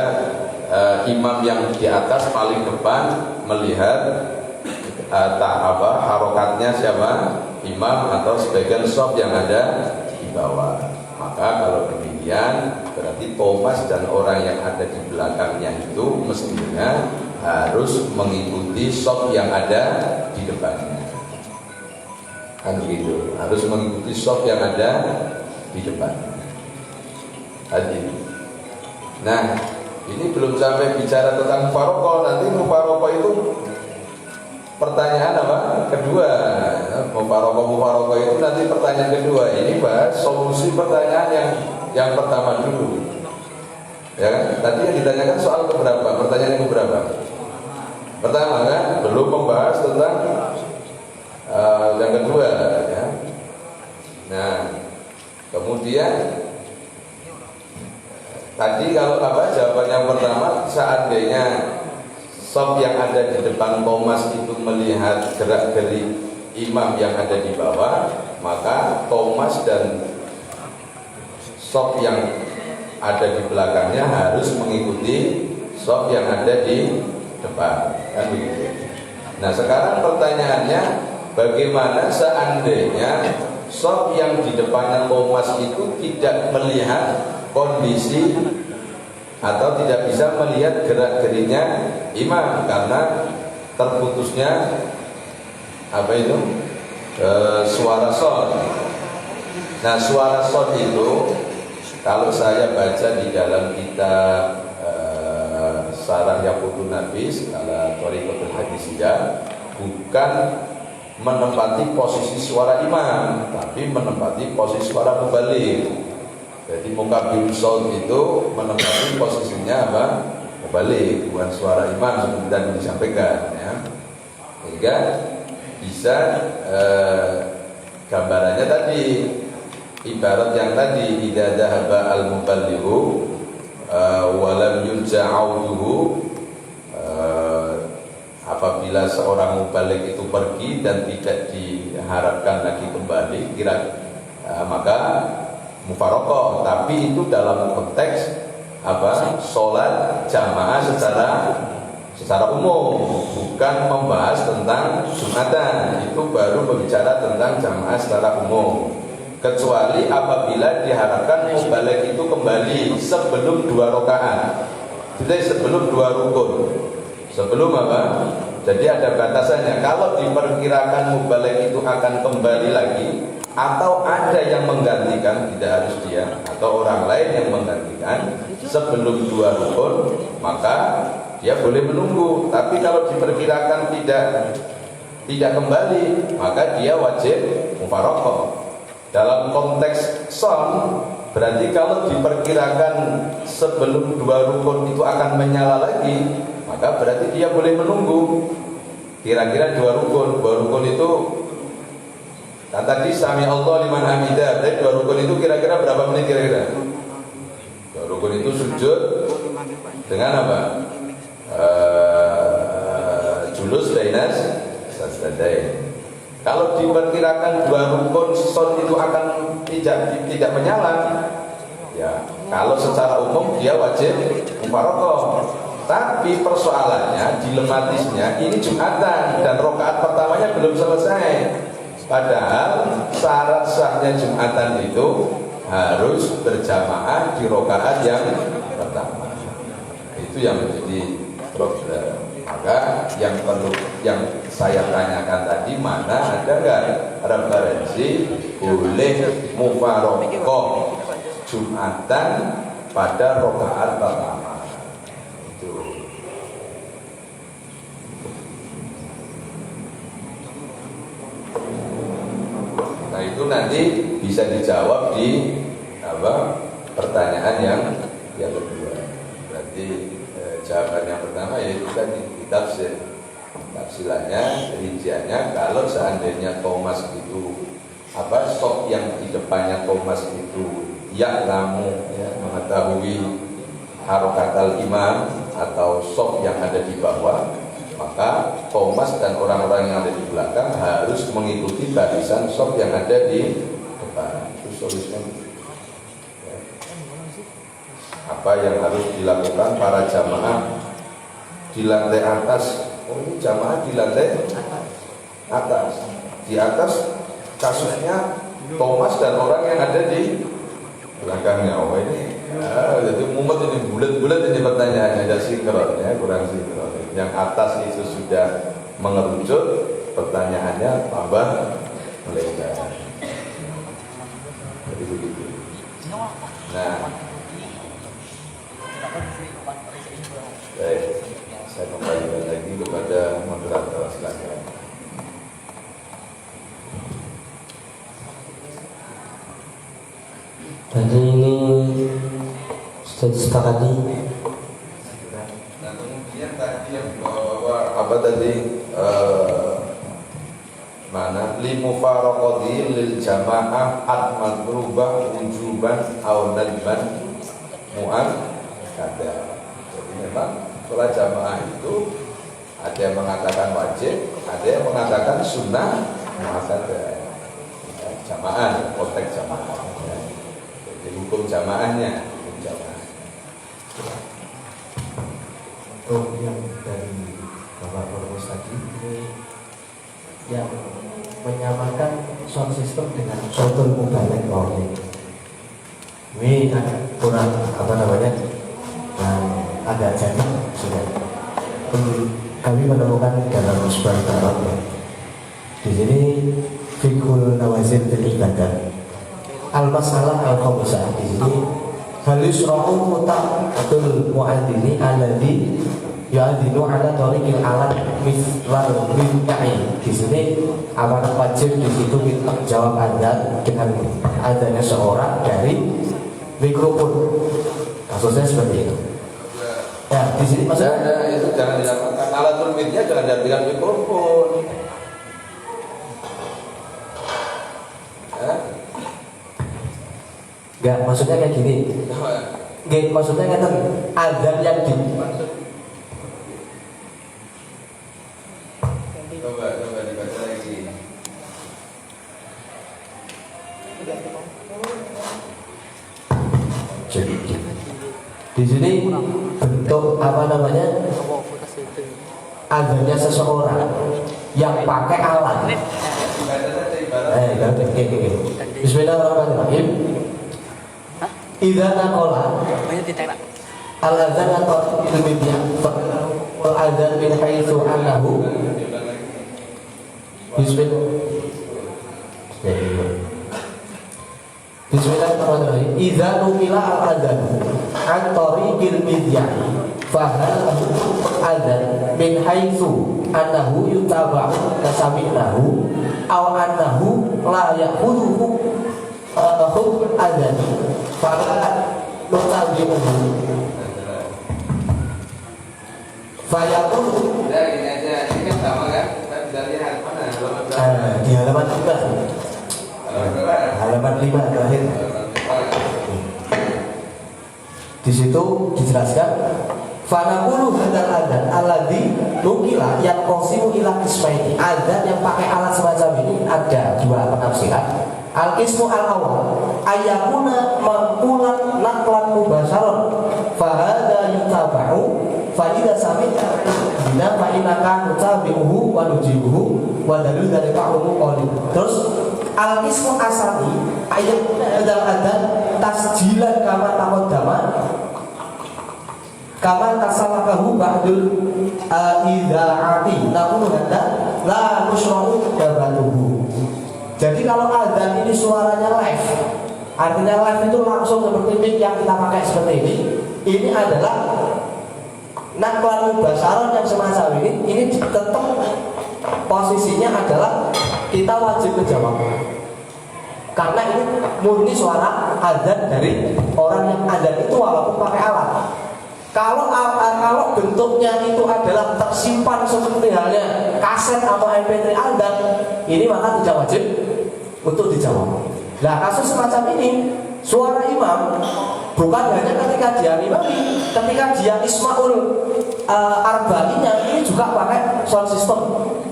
imam yang di atas paling depan melihat harokatnya siapa, imam atau sebagian shop yang ada di bawah. Maka kalau demikian berarti Thomas dan orang yang ada di belakangnya itu mestinya harus mengikuti shop yang ada di depannya. Kan begitu, harus mengikuti shop yang ada di depan. Nah, ini belum sampai bicara tentang mufaroqah. Nanti mufaroqah itu pertanyaan kedua. Mufaroqah itu nanti pertanyaan kedua. Ini bahas solusi pertanyaan yang pertama dulu. Ya kan? Tadi yang ditanyakan soal keberapa? Pertanyaan yang keberapa? Pertama kan, belum membahas tentang yang kedua ya. Nah, kemudian tadi kalau jawaban yang pertama, seandainya shop yang ada di depan Thomas itu melihat gerak-gerik imam yang ada di bawah, maka Thomas dan shop yang ada di belakangnya harus mengikuti shop yang ada di depan, kan begitu. Nah, sekarang pertanyaannya, bagaimana seandainya shop yang di depannya Thomas itu tidak melihat kondisi atau tidak bisa melihat gerak-geriknya imam karena terputusnya suara shot. Nah, suara shot itu kalau saya baca di dalam kitab Syarah Yaqutun Nafis ala Thariqatul Hadisiyah, bukan menempati posisi suara imam, tapi menempati posisi suara mubalik. Jadi mukabir shaut itu menempati posisinya mubalik, bukan suara imam dan disampaikan ya. Sehingga bisa gambarannya tadi, ibarat yang tadi, idza dhahaba al-muballighu wa lam yurja 'auduhu, apabila seorang mubalik itu pergi dan tidak diharapkan lagi kembali, maka mufaroqah. Tapi itu dalam konteks sholat jamaah secara umum, bukan membahas tentang Jumatan. Itu baru berbicara tentang jamaah secara umum. Kecuali apabila diharapkan mubalik itu kembali sebelum 2 rakaat, jadi sebelum 2 rukun. Sebelum Jadi ada batasannya. Kalau diperkirakan mubalik itu akan kembali lagi, atau ada yang menggantikan, tidak harus dia, atau orang lain yang menggantikan sebelum 2 rukun, maka dia boleh menunggu. Tapi kalau diperkirakan tidak kembali, maka dia wajib mufaroqah. Dalam konteks son, berarti kalau diperkirakan sebelum 2 rukun itu akan menyala lagi, maka berarti dia boleh menunggu kira-kira 2 rukun. 2 rukun itu kan tadi sami Allah liman hamidah, berarti 2 rukun itu kira-kira berapa menit kira-kira? 2 rukun itu sujud dengan julus bainas sajdatain. Kalau diperkirakan 2 rukun son itu akan tidak menyala, ya kalau secara umum dia wajib mufaroqah. Tapi persoalannya, dilematisnya, ini Jumatan dan rakaat pertamanya belum selesai. Padahal syarat sahnya Jumatan itu harus berjamaah di rakaat yang pertama. Itu yang menjadi problem. Maka yang saya tanyakan tadi, mana ada nggak referensi boleh mufaroqah Jumatan pada rakaat pertama? Itu itu nanti bisa dijawab di pertanyaan yang kedua. Berarti jawaban yang pertama yaitu tadi tafsir. Tafsirannya, rinciannya, kalau seandainya Thomas itu sok yang di depannya Thomas itu mengetahui harokatal imam atau sok yang ada di bawah, maka Thomas dan orang-orang yang ada di belakang harus mengikuti barisan sok yang ada di depan. Itu solusinya. Apa yang harus dilakukan para jamaah di lantai atas? Ini jamaah di lantai atas. Di atas kasusnya Thomas dan orang yang ada di belakangnya. Oh ini, jadi mumet ini bulat-bulat ini pertanyaannya, ada sinkron ya, kurang sinkron. Yang atas itu sudah mengerucut, pertanyaannya tambah melebar. Jadi begitu. Nah, baik, saya kembalikan lagi kepada moderator silakan. Jadi ini sudah disepakati. Nah kemudian tadi yang bawa apa tadi limufaraqati lil jamaah at-madrubah wujuban aw nadban mu'akkada. Jadi memang sholat jamaah itu ada yang mengatakan wajib, ada yang mengatakan sunnah mu'akkada. Jamaah, konteks jamaah. Jadi hukum jamaahnya, hukum jamaah. Untuk yang dari Bapak Profesor tadi ini yang menyamakan sound system dengan sotul mubalek ini agak kurang agak jadi sudah. Kami menemukan dalam sebuah kitab di sini Fiqhul Nawazil bil Ibadah al-masalah al-khamisah. Di sini hal yusra'u mutaqatul mu'adzini alladhi yu'adzinu ala tariqil alat miswal bid'ai. Di sini apakah wajib di situ kita jawab adzan dengan adzannya seorang dari mikrofon. Kasusnya seperti itu. Ya, di sini maksudnya itu jangan dilakukan alat turbidnya, jangan diambil mikrofon. Enggak, maksudnya kayak gini. Enggak, maksudnya ngeten, azan yang di Coba dibaca lagi. di sini bentuk azannya seseorang yang pakai alat. Bismillahirrahmanirrahim. Idza naqala al-adzan atau ilmiah al-adzan min haitsu annahu Bismillahirrahmanirrahim. Idza numila al-adzan an tariqil midyah fa hadha adzan min haitsu annahu yutaba'u kasami'nahu aw annahu la ya'khudhu hukm adzan fala nutabi'uhu fayaqul. Ini aja, ini kan sama kan? Kita bisa lihat mana Di halaman 5 terakhir. Di situ dijelaskan fanaqulu hadzal adzan alladzi nukila yang qasimu ila qismaini. Adzan yang pakai alat semacam ini ada dua penafsiran. Al-qismu al-awwal ayyakuna manqulan naqlan mubasyaran fa hadza yutaba'u fa idza sami'ta bina fa innaka nutabi'uhu wa nujibuhu wa dalil dari ta'umu qali. Terus al-qismu asali ayyakuna hadzal adzan tasjilan kama taqaddama kama tasalakahu ba'dul idza'ati namun hadza la nusra'u dabatuhu. Jadi kalau adzan ini suaranya live, artinya live itu langsung seperti mic yang kita pakai seperti ini adalah naqlan mubasaron yang semacam ini tetap posisinya adalah kita wajib menjawab. Karena ini murni suara azan dari orang yang azan itu walaupun pakai alat. Kalau bentuknya itu adalah tersimpan seperti halnya kaset atau MP3 azan, ini maka tidak wajib untuk dijawab. Nah, kasus semacam ini, suara imam bukan hanya ketika dia imami, ketika dia ismaul arba'innya ini juga pakai sound system.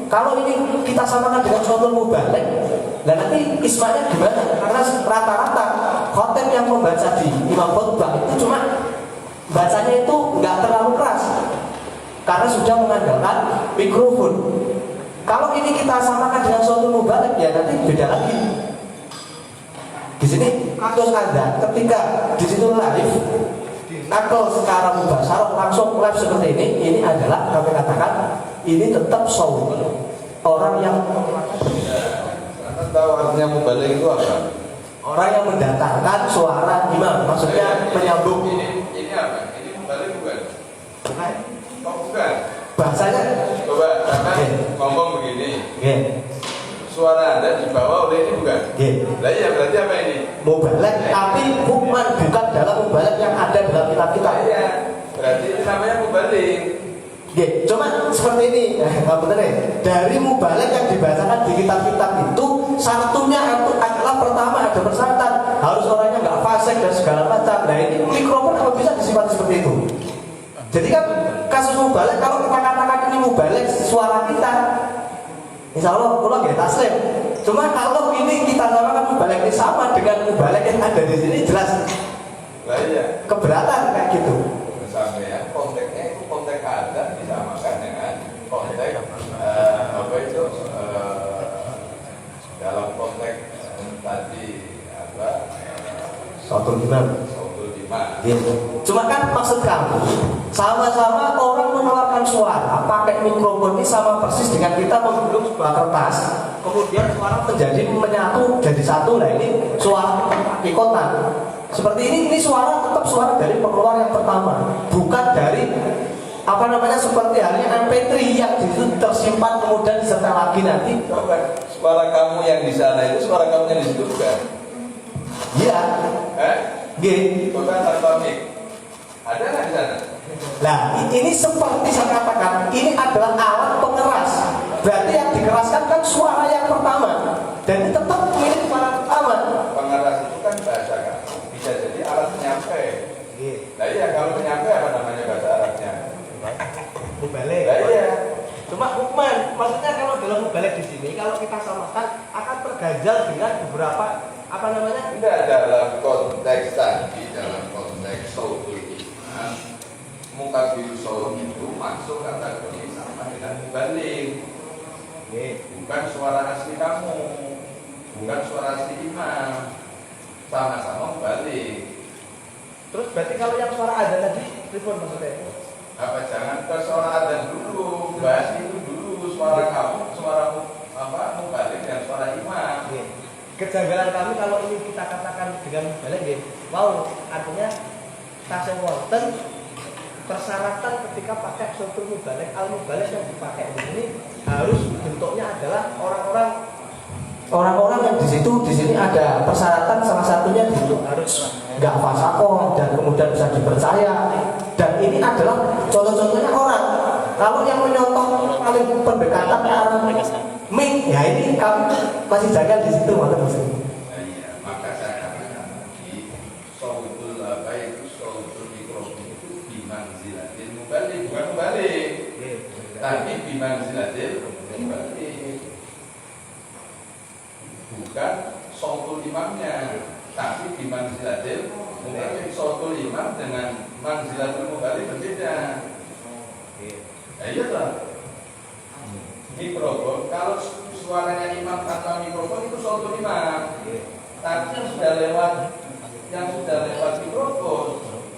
Kalau ini kita samakan dengan suatu mubalik, dan nanti ismanya gimana? Karena rata-rata khotib yang membaca di imam khutbah itu cuma bacanya itu nggak terlalu keras, karena sudah mengandalkan mikrofon. Kalau ini kita samakan dengan suatu mubalik, ya nanti beda lagi. Di sini kasus ada ketika di situ live nakal secara mubasar langsung live seperti ini adalah kami katakan ini tetap show orang yang tahu artinya mubalik itu apa? Orang yang mendatangkan suara imam, maksudnya menyambung. Ini apa? Ini mubalik bukan? Bukan. Oh bukan. Bahasanya. Coba ngomong begini. Suara Anda dibawa oleh ini bukan? Lah iya berarti apa ini? Mubalik, tapi bukan dalam mubalik yang ada dalam kitab kita. Iya. Berarti ini namanya mubalik. Cuma seperti ini, benar ya? Dari mubalik yang dibacakan di kitab-kitab itu satunya adalah pertama ada persyaratan harus orangnya nggak fasik dan segala macam. Nah ini mikrofon apa bisa disimpan seperti itu? Jadi kan kasus mubalik kalau kita katakan ini mubalik suara kita, insya Allah pulang ya taslim. Cuma kalau ini kita samakan mubalik ini sama dengan mubalik yang ada di sini jelas. Lah iya. Keberatan kayak gitu. Sampai konteksnya itu konteks ada disamakan dengan konteks apa itu dalam konteks tadi apa Sautul imam. Gitu. Cuma kan maksud kamu sama-sama orang mengeluarkan suara pakai mikrofon ini sama persis dengan kita menggulung sebuah kertas, kemudian suara menjadi menyatu jadi satu. Lah ini suara ikotan. Seperti ini suara tetap suara dari pengeluar yang pertama, bukan dari apa namanya seperti halnya MP3 yang itu tersimpan kemudian disetel lagi nanti. Suara kamu yang di sana itu suara kamu yang di situ bukan? Iya. Bukan tanpa mic. Ada nggak di sana? Nah, ini seperti saya katakan, ini adalah alat pengeras. Berarti yang dikeraskan kan suara yang pertama, dan ini tetap milik suara pertama. Pengeras itu kan bahasa kamu. Bisa jadi alat penyampai. Nah iya, kalau penyampai apa namanya bahasa Arabnya? Mubalik. Nah iya. Cuma hukman, maksudnya kalau dalam mubalik di sini, kalau kita samakan akan terganjal dengan beberapa apa namanya? Tidak dalam konteks tadi, dalam konteks sautul iman, muka biru saum itu masuk kategori sama dengan mubalik. Bukan suara asli kamu, bukan suara asli imam, sama-sama mubalik. Terus berarti kalau yang suara ada tadi, telepon maksudnya? Apa jangan ke suara adzan dulu, bahas itu dulu suara kamu, suara apa mubalik dan suara imam. Kejanggalan kami kalau ini kita katakan dengan balik, wow, artinya tasawuf wonten persyaratan ketika pakai suatu mubalik, al mubalik yang dipakai di sini harus bentuknya adalah orang-orang yang di sini ada persyaratan, salah satunya itu harus nggak fasakoh dan kemudian bisa dipercaya. Dan ini adalah contoh-contohnya orang. Kalau yang menyontoh paling pendekatan ke arah mik, ya ini kami masih jaga di situ, maksudnya. Iya, maka saya katakan tadi sautul apa itu sautul mikrofon itu bimanzilatil mubalik, bukan mubalik, tapi bimanzilatil mubalik, bukan sautul imamnya, tapi bimanzilatil mubalik. Sautul imam dengan manzilatul mubalik berbeda. Iya lah. Mikrofon, kalau suaranya imam tanpa mikrofon itu sautul imam. Tapi yang sudah lewat mikrofon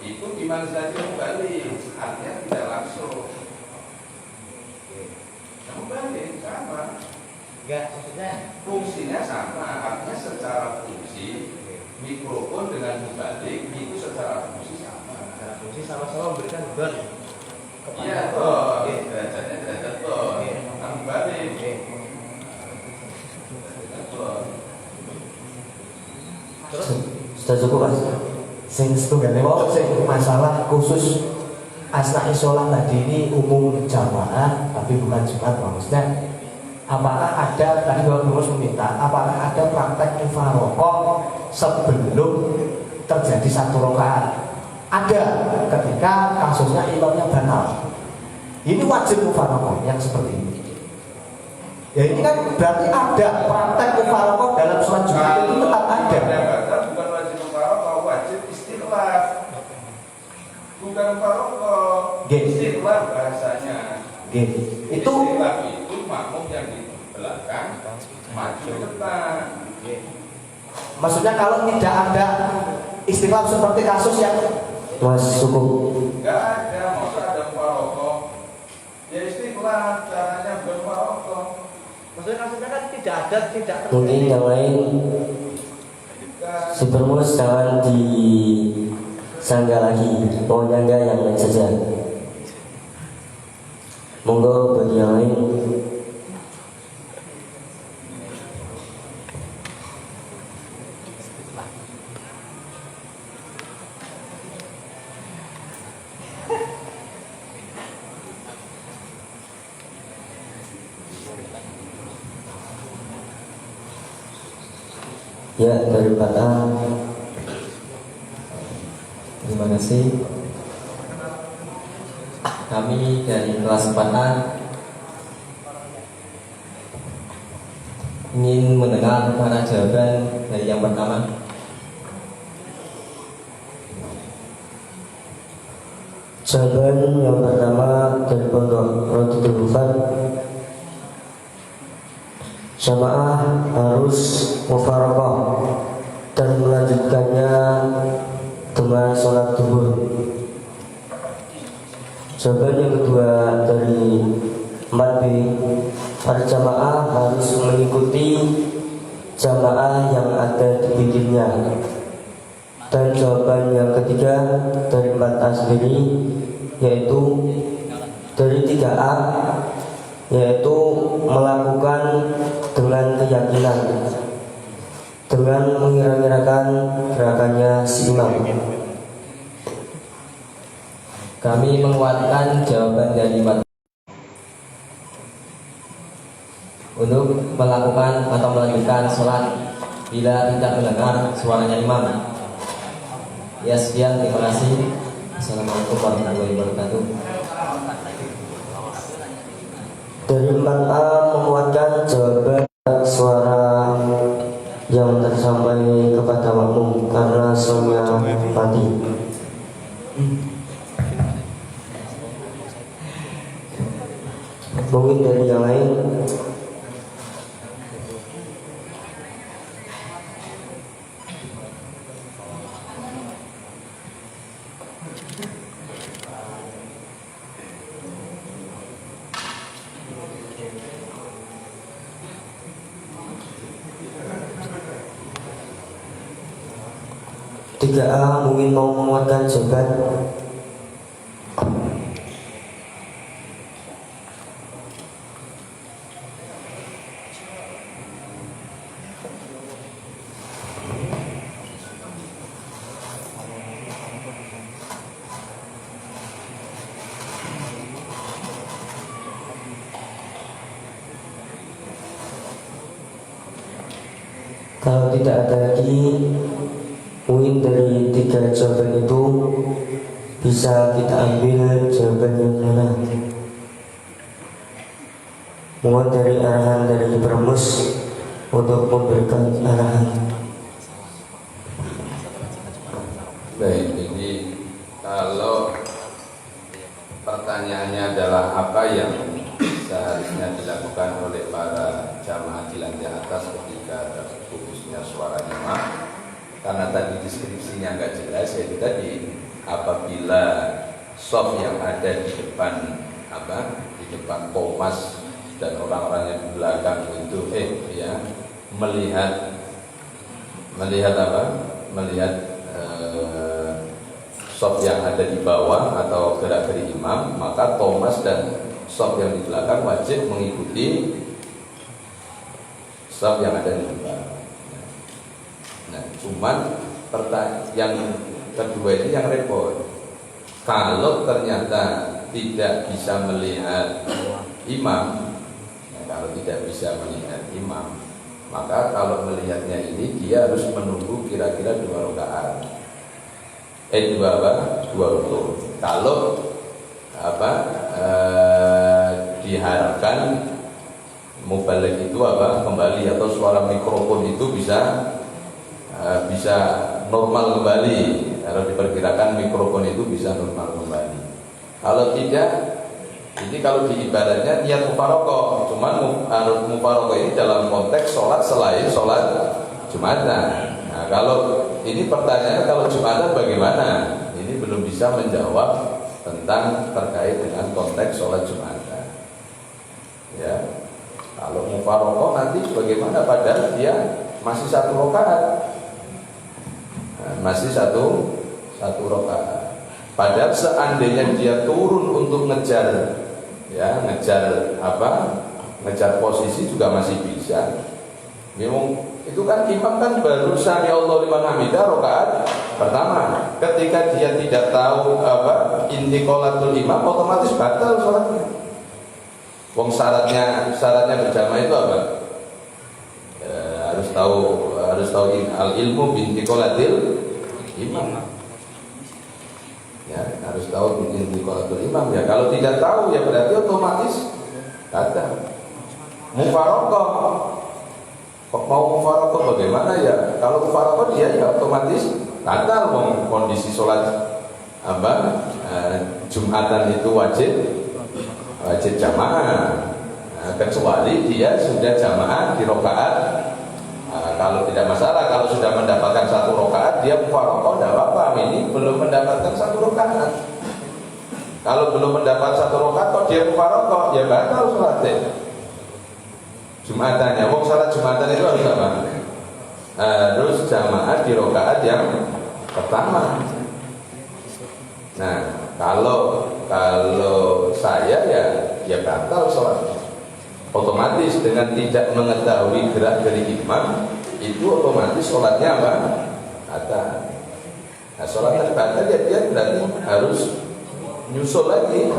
itu bimanzilatil mubalik, artinya tidak langsung. Mubalik sama. Enggak, maksudnya fungsinya sama, artinya secara fungsi mikrofon dengan mubalik itu secara fungsi sama. secara fungsi sama-sama memberikan don. Iya, toh, derajatnya derajat toh, mubalik. Sudah cukup Mas? Sing setunggalnya mau sing masalah khusus asna'i sholat tadi ini umum jamaah tapi bukan Jumat maksudnya apakah ada tadi Bapak Pengurus meminta apakah ada praktek mufarokoh sebelum terjadi satu rakaat? Ada ketika kasusnya imamnya batal. Ini wajib mufarokoh yang seperti ini. Ya ini kan berarti ada praktek mufarokoh dalam sholat Jumat itu tetap ada. Bukan wajib mufarokoh, wajib istiqlal. Bukan mufarokoh, istiqlal bahasanya. Itu Istiqlal itu makmum yang di belakang maju ke depan. maksudnya kalau tidak ada istiqlal seperti kasus yang Mas cukup. Enggak ada, masa ada mufarokoh. Ya istiqlal, caranya bukan mufarokoh. maksudnya kan tidak ada Mungkin yang lain si Bermus jangan disanggah lagi. Mau nyangga yang lain saja. Monggo bagi yang lain. Ya, dari Pak A. Terima kasih. Kami dari kelas 4A ingin mendengar para jawaban dari yang pertama. Jawaban yang pertama dari Pondok Rotitul Hufat. Jamaah harus mufarokoh dan melanjutkannya dengan sholat zuhur. Jawaban yang kedua dari 4B, para jamaah harus mengikuti jamaah yang ada di pinggirnya. Dan jawaban yang ketiga dari 4A sendiri, yaitu dari 3A, yaitu melakukan dengan keyakinan, dengan mengira-ngirakan gerakannya si imam. Kami menguatkan jawaban dari untuk melakukan atau melanjutkan sholat bila tidak mendengar suaranya imam. Ya sekian, terima kasih. Assalamualaikum warahmatullahi wabarakatuh. Dari 4A menguatkan jawaban suara yang tersampaikan kepada makmum karena suaminya mati. Mungkin dari yang lain. Tiga A mungkin mau menguatkan jawaban. Kalau tidak ada lagi, mungkin dari tiga jawaban itu bisa kita ambil jawaban yang mana. Mohon dari arahan dari Bermus untuk memberikan arahan. Baik, jadi kalau pertanyaannya adalah apa yang seharusnya dilakukan oleh para jamaah di lantai atas ketika terputusnya suara imam, karena tadi deskripsinya nggak jelas, yaitu tadi apabila shop yang ada di depan di depan Pomas dan orang-orang yang di belakang itu melihat shop yang ada di bawah atau gerak-geri imam, maka Thomas dan shop yang di belakang wajib mengikuti shop yang ada di depan. Nah, cuman yang kedua ini yang repot. Kalau ternyata tidak bisa melihat imam, ya, kalau tidak bisa melihat imam, maka kalau melihatnya ini dia harus menunggu kira-kira 2 rakaat. Dua rukuk. Kalau diharapkan mubalik itu kembali atau suara mikrofon itu bisa normal kembali. Kalau diperkirakan mikrofon itu bisa normal kembali. Kalau tidak, ini kalau diibaratnya niat mufarokoh. Cuman mufarokoh ini dalam konteks sholat selain sholat Jumatan. Nah, kalau ini pertanyaannya kalau Jumatan bagaimana? Ini belum bisa menjawab tentang terkait dengan konteks sholat Jumatan. Ya, kalau mufarokoh nanti bagaimana? Padahal dia masih 1 rakaat, masih satu rakaat. Padahal seandainya dia turun untuk ngejar posisi juga masih bisa. Memang itu kan imam kan baru sami Allah liman hamidah rakaat pertama. Ketika dia tidak tahu intiqalatul imam, otomatis batal sholatnya. Wong syaratnya berjamaah itu apa? Harus tahu al ilmu bintiqalatil imam. Ya, harus tahu bintiqalatul imam. Ya, kalau tidak tahu ya berarti otomatis batal. Mufarokoh. Kok mau mufarokoh bagaimana ya? Kalau mufarokoh dia ya otomatis batal. Kondisi sholat Jumatan itu wajib jamaah. Kecuali dia sudah jamaah di rakaat. Kalau tidak masalah, kalau sudah mendapatkan 1 rakaat dia mufarokoh tidak apa-apa. Ini belum mendapatkan 1 rakaat. Kalau belum mendapat 1 rakaat kok dia mufarokoh, ya batal sholatnya. Jumatannya, salat Jumatan itu harus apa? Harus jamaah di rakaat yang pertama. Nah, kalau saya ya batal sholatnya. Otomatis dengan tidak mengetahui gerak-gerik imam itu otomatis sholatnya apa? Batal. Nah, sholatnya batal ya dia berarti harus nyusul lagi.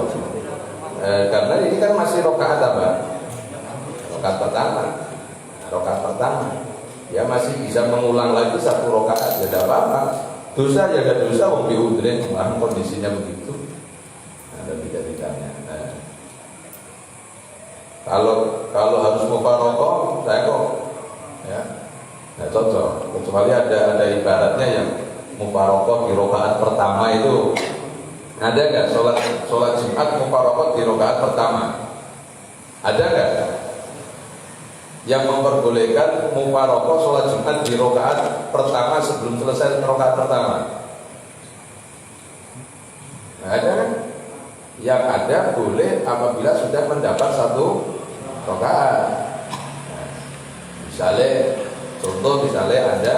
Karena ini kan masih rakaat apa? Rakaat pertama. Rakaat pertama. Ya masih bisa mengulang lagi 1 rakaat, ya tidak apa-apa. Dosa ya gak dosa, wong diudrin, kondisinya begitu. Ada tidak-tidaknya. Kalau harus mufarokoh, saya kok ya cocok. Kecuali ada ibaratnya yang mufarokoh di rakaat pertama itu. Ada nggak sholat Jumat mufarokoh di rakaat pertama? Ada nggak yang memperbolehkan mufarokoh sholat Jumat di rakaat pertama sebelum selesai rakaat pertama? Nggak ada kan? Yang ada boleh apabila sudah mendapat 1 rakaat. Misalnya ada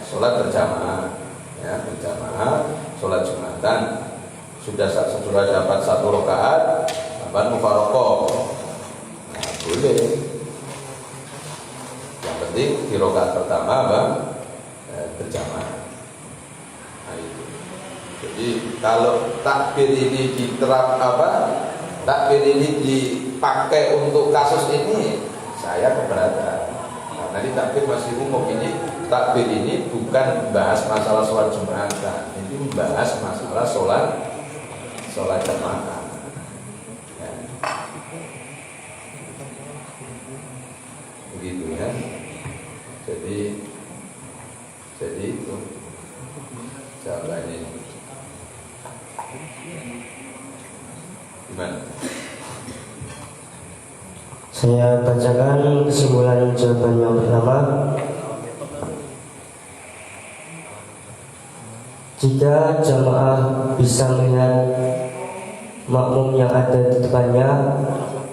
sholat berjamaah, ya berjamaah sholat Jumatan sudah dapat 1 rakaat, tambahan mufarokoh, nah, boleh. Yang penting di rakaat pertama berjamaah. Nah, itu. Jadi kalau takbir ini takbir ini dipakai untuk kasus ini, saya keberatan. Karena ini takbir masih umum, ini takbir ini bukan bahas masalah sholat Jumatan, ini membahas masalah sholat jamaah. Ya. Begitu ya. Jadi itu jawabannya. Gimana? Saya bacakan kesimpulan jawaban yang pertama. Jika jamaah bisa melihat makmum yang ada di depannya,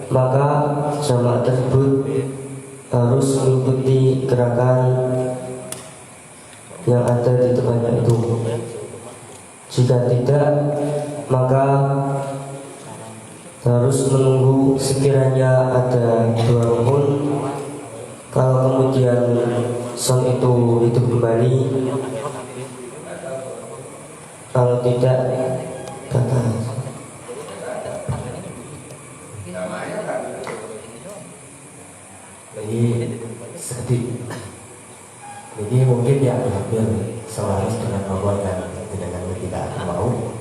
maka jamaah tersebut harus mengikuti gerakan yang ada di depannya itu. Jika tidak, maka harus menunggu sekiranya ada 2 rukun. Kalau kemudian son itu hidup kembali, Kalau tidak batal. Jamaahnya kan Jadi sedih. Jadi mungkin yang diambil selaras dengan Allah dan dengan tidak mau.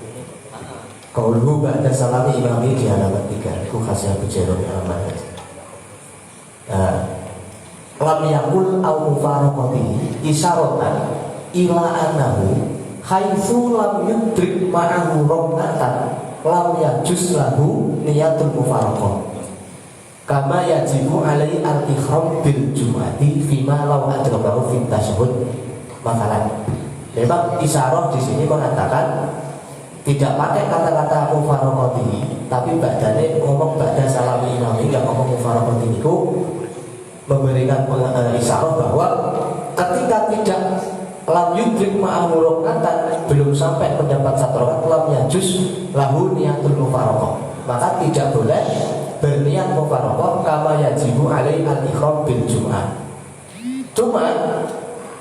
Qauluhu ba'da salami imami di halaman 3. Itu khasnya Bujairun halaman. Lam yakul au mufaraqati isyaratan ila annahu haitsu lam yudrik ma'ahu rohnatan lam yajuz lahu niyatul mufaraqah. Kama yajibu alaihi al-ihram bil jum'ati fima law adrabahu fit tasyahhud. Makalan. Memang isyarah di sini mengatakan tidak pakai kata-kata mufaraqati, tapi badane ngomong ba'da salami imami, enggak ngomong mufaraqati itu memberikan isyarah bahwa ketika tidak lam yudrik ma'ahu rohnatan, belum sampai mendapat satu rakaat, lam yajuz lahu niyatul mufaraqah, maka tidak boleh berniat mufaraqah kama yajibu alaihi al-ihram bil jum'ah. Cuma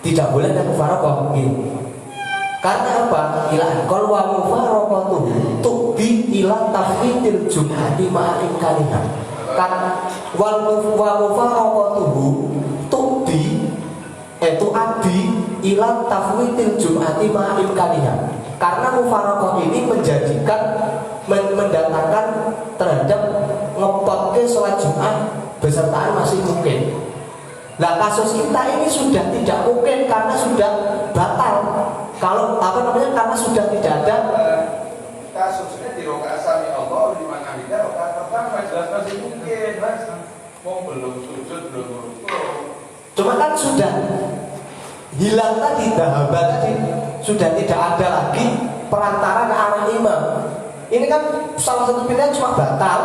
tidak boleh dan mufaraqah gitu. Karena apa? Ila qol wa mufaraqatu tuqdi ila tafwidil jum'ati ma'al imkaniha. Karena wa mufaraqatuhu tuqdi tu'addi ila tafwidil jum'ati ma'al imkaniha. Karena mufaraqah ini mendatangkan terhadap ngepotke sholat Jumat besertaan masih mungkin. Nah, kasus kita ini sudah tidak mungkin karena sudah batal. Kalau karena sudah tidak ada. kasusnya di rokaat sami Allah di mana kita rokaat pertama jelas masih mungkin, Mas. Mau belum sujud, belum rukuk. Cuma kan sudah hilang tadi, dahabat tadi, sudah tidak ada lagi perantara ke arah imam. Ini kan salah satu pilihan cuma batal,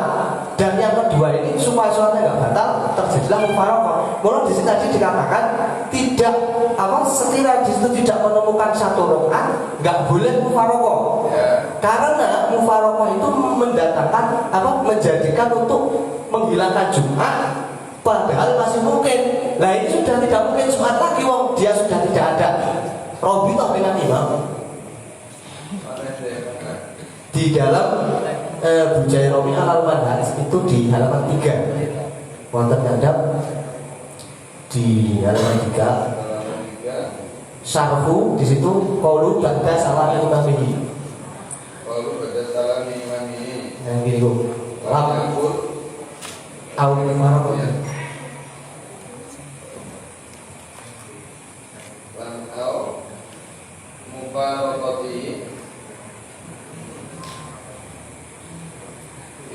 dan yang kedua ini supaya sholatnya nggak batal terjadilah mufaraqah. Mulai di sini tadi dikatakan tidak sekiranya di situ tidak menemukan satu rakaat nggak boleh mufaraqah. Karena mufaraqah itu mendatangkan menjadikan untuk menghilangkan Jumat, padahal masih mungkin. Nah ini sudah tidak mungkin Jumat lagi, wong dia sudah tidak ada robitoh dengan imam. Di dalam Bujairun al-Manhaj itu di halaman 3. Wonten ngandap di halaman 3. Syarhu di situ qaulu ba'da salami imamihi. Qaulu ba'da salami imamihi. Yang gini kok. Lam au mufaraqah. Lam au mufaraqati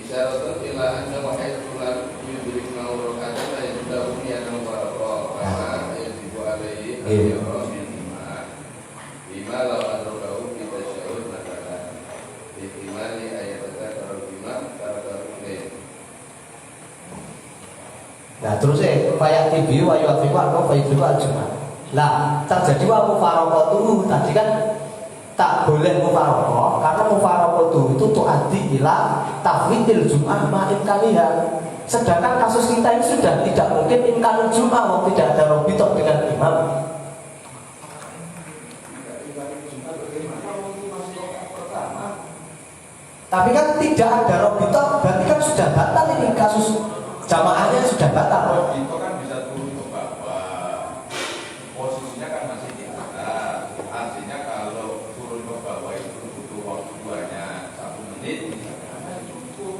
isyaratun ila anna wa haythu lam yudrik ma'u rak'atan la yabda'u niyyatan mufaraqah kama yajibu alaihi al-ihram bil jum'ah bima law adrakahu bi tasyahhud makalan ihtimali ayatata karubima tarakarubin. Nah terus fayak tibi wa yu'afiku atau fa'idu al-jum'ah. Lah terjadi wa mufaraqah itu tadi kan tak boleh mufaraqah karena mufaraqah itu tu'addi ila tafwidil jum'ah ma'in kaliha. Sedangkan kasus kita ini sudah tidak mungkin imkanul jum'ah, tidak ada robitoh dengan imam. Tapi kan tidak ada robitoh, berarti kan sudah batal ini kasus jamaahnya sudah batal. Itu kan bisa turun ke bawah, posisinya kan masih di atas. Artinya kalau turun ke bawah itu butuh waktu banyak 1 menit, misalnya cukup.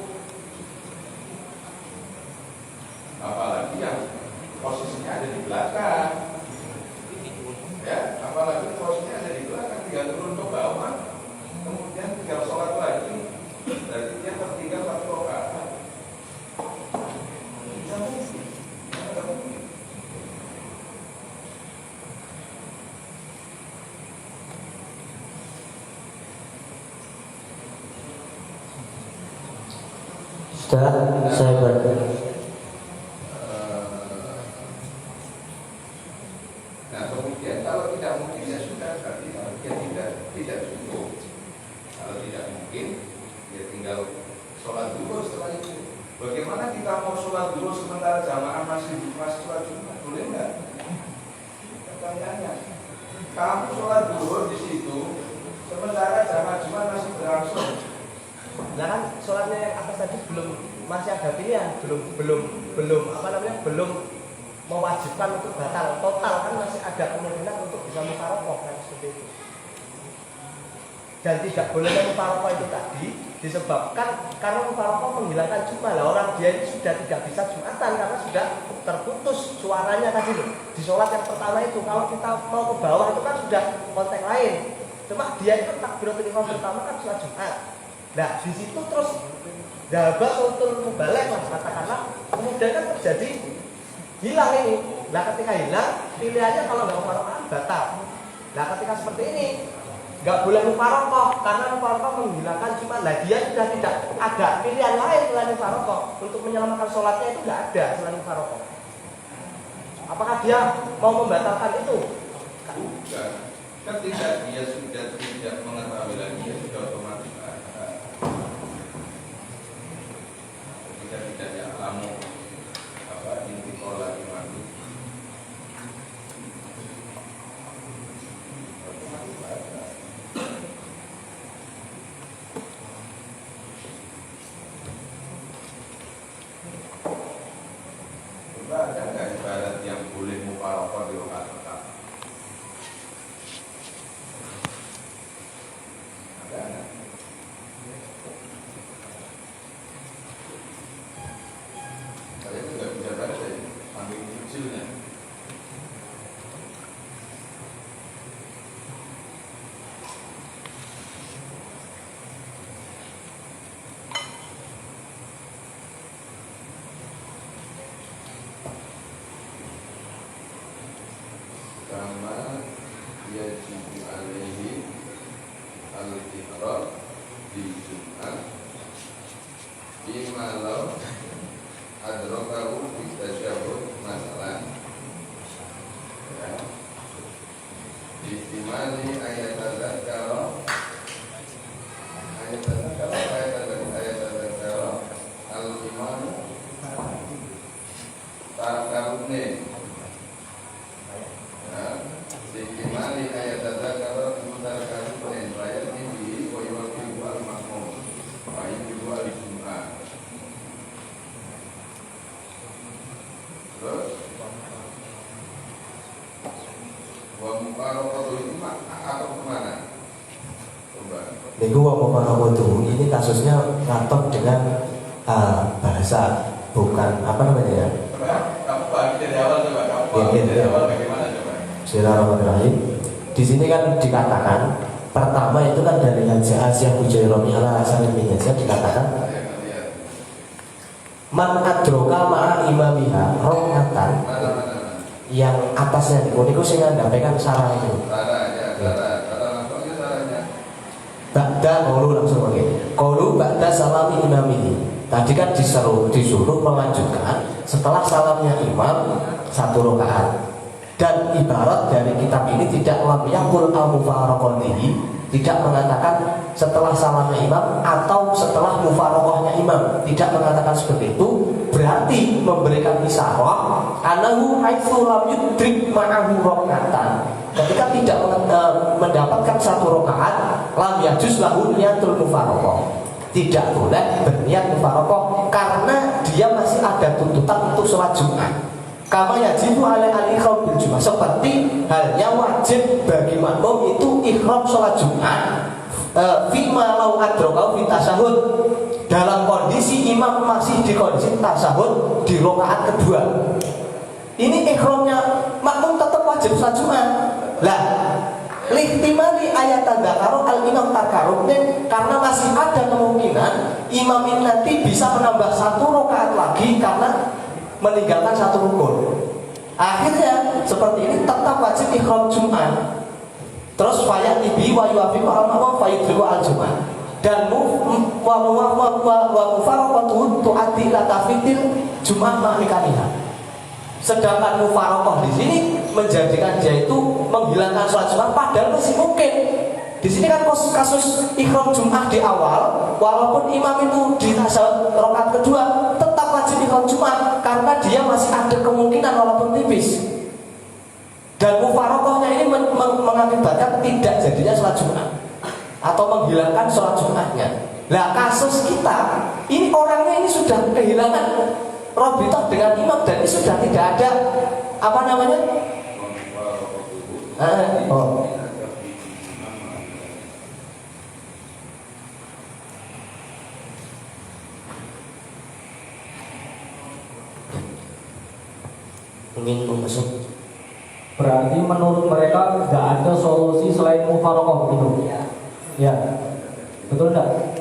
Apalagi yang posisinya ada di belakang, ya. Apalagi posisinya ada di belakang, tinggal turun ke bawah, kemudian tinggal sholat lagi, berarti dia tertinggal 1 rakaat. Sudah saya baca. Nah kemudian kalau tidak mungkin ya sudah, berarti ya tidak cukup. Kalau tidak mungkin ya tinggal sholat dulu setelah itu. Bagaimana kita mau sholat dulu sementara jamaah masih sholat Jumat? Boleh nggak? Pertanyaannya, kamu sholat dulu di situ Sementara jamaah Jumat masih berlangsung. Nah kan sholatnya yang atas tadi masih ada pilihan, belum mewajibkan untuk batal total, kan masih ada kemungkinan untuk bisa mufaroqah kan seperti itu. Dan tidak bolehnya mufaroqah itu tadi disebabkan karena mufaroqah menghilangkan Jumat. Lah orang dia ini sudah tidak bisa Jumatan karena sudah terputus suaranya tadi loh. Di sholat yang pertama itu kalau kita mau ke bawah itu kan sudah konteks lain. Cuma dia itu takbiratul ihram pertama kan sholat Jumat. Nah di situ terus dahaba sultul mubalek mas katakanlah, kemudian kan terjadi hilang ini. Nah ketika hilang pilihannya kalau nggak mufaroqah batal. Nah ketika seperti ini nggak boleh mufaroqah karena mufaroqah menghilangkan Jumat. Nah dia sudah tidak ada pilihan lain selain mufaroqah untuk menyelamatkan sholatnya, itu nggak ada selain mufaroqah. Apakah dia mau membatalkan itu? Bukan. Ketika dia sudah tidak mengetahui lagi, dia sudah otomatis ada. Ketika tidak ya'lamu inti kola imam, otomatis ada. Coba ada nggak ibarat yang boleh mufaroqah di rakaat pertama? Ada nggak? Saya itu nggak bisa baca ya, sampai kecilnya. Kama yajibu alaihi al-ihram di Jum'ah bima law adrakahu fi tasyahhud masalan, ya, ihtimali ayat tadzakara al-imam takarune, ihtimali ayat tadzakara takarune ayat ini wa yuqimu al-maqmum wa yuqimu al-jum'ah. Terus wa mufaroqah itu atau kemana? Coba. Niku wa mufaroqah ini kasusnya ngatok dengan bahasa, bukan apa namanya ya? Kamu bagi dari awal coba. Dari awal bagaimana coba? Bismillahirrahmanirrahim. Di sini kan dikatakan pertama itu kan dari Haji Asyah Hujaironi ala Hasan bin Yazid dikatakan man adroka ma'a imamiha rokatan, yang atasnya niku sing ngandhapekan sarah itu. Ba'da qaulu langsung oke. Qaulu ba'da salami imamihi. Tadi kan disuruh melanjutkan setelah salamnya imam satu rakaat. Dan ibarat dari kitab ini tidak lam yaqul al-mufaraqatihi, tidak mengatakan setelah salamnya imam atau setelah mufaraqahnya imam, tidak mengatakan seperti itu. Berarti memberikan isyarat anahu haitsu lam yudrik ma'ahu rakatan, ketika tidak mendapatkan satu rakaat lam yajuz lahu niyatul mufaraqah, tidak boleh berniat mufaraqah karena dia masih ada tuntutan untuk sholat Jumat. Kama yajibu ala al-ikhram bil Jumat, seperti halnya wajib bagi makmum itu ikhram sholat Jumat fima law adrokau fi tasyahud, dalam kondisi imam masih di kondisi tasyahud di rakaat kedua. Ini ikhramnya makmum tetap wajib sholat Jumat. Lah lihtimali ayat tadzakaro al-imam takarrubnya, karena masih ada kemungkinan imam ini nanti bisa menambah satu rakaat lagi karena meninggalkan satu rukun. Akhirnya seperti ini tetap wajib ikhram Jumat. Terus fayat tibi wa yuafiqu al-ma'mum fayudriku al-Jumat. Dan wa mufaraqatu tu'addi ila tafitil Jumat ma'nikaniha. Sedangkan mufaraqah di sini menjadikan dia itu menghilangkan sholat Jumat, padahal masih mungkin. Di sini kan kasus ikhram Jumat di awal, walaupun imam itu di tasyahud rakaat kedua tetap wajib ikhram Jumat karena dia masih ada kemungkinan walaupun tipis. Dan mufaraqahnya ini mengakibatkan tidak jadinya sholat Jumat. atau menghilangkan sholat Jumatnya. Nah kasus kita ini orangnya ini sudah kehilangan robitoh dengan imam dan ini sudah tidak ada apa namanya? Oh. Mungkin mau masuk. Berarti menurut mereka tidak ada solusi selain mufarokoh gitu. Ya, betul enggak?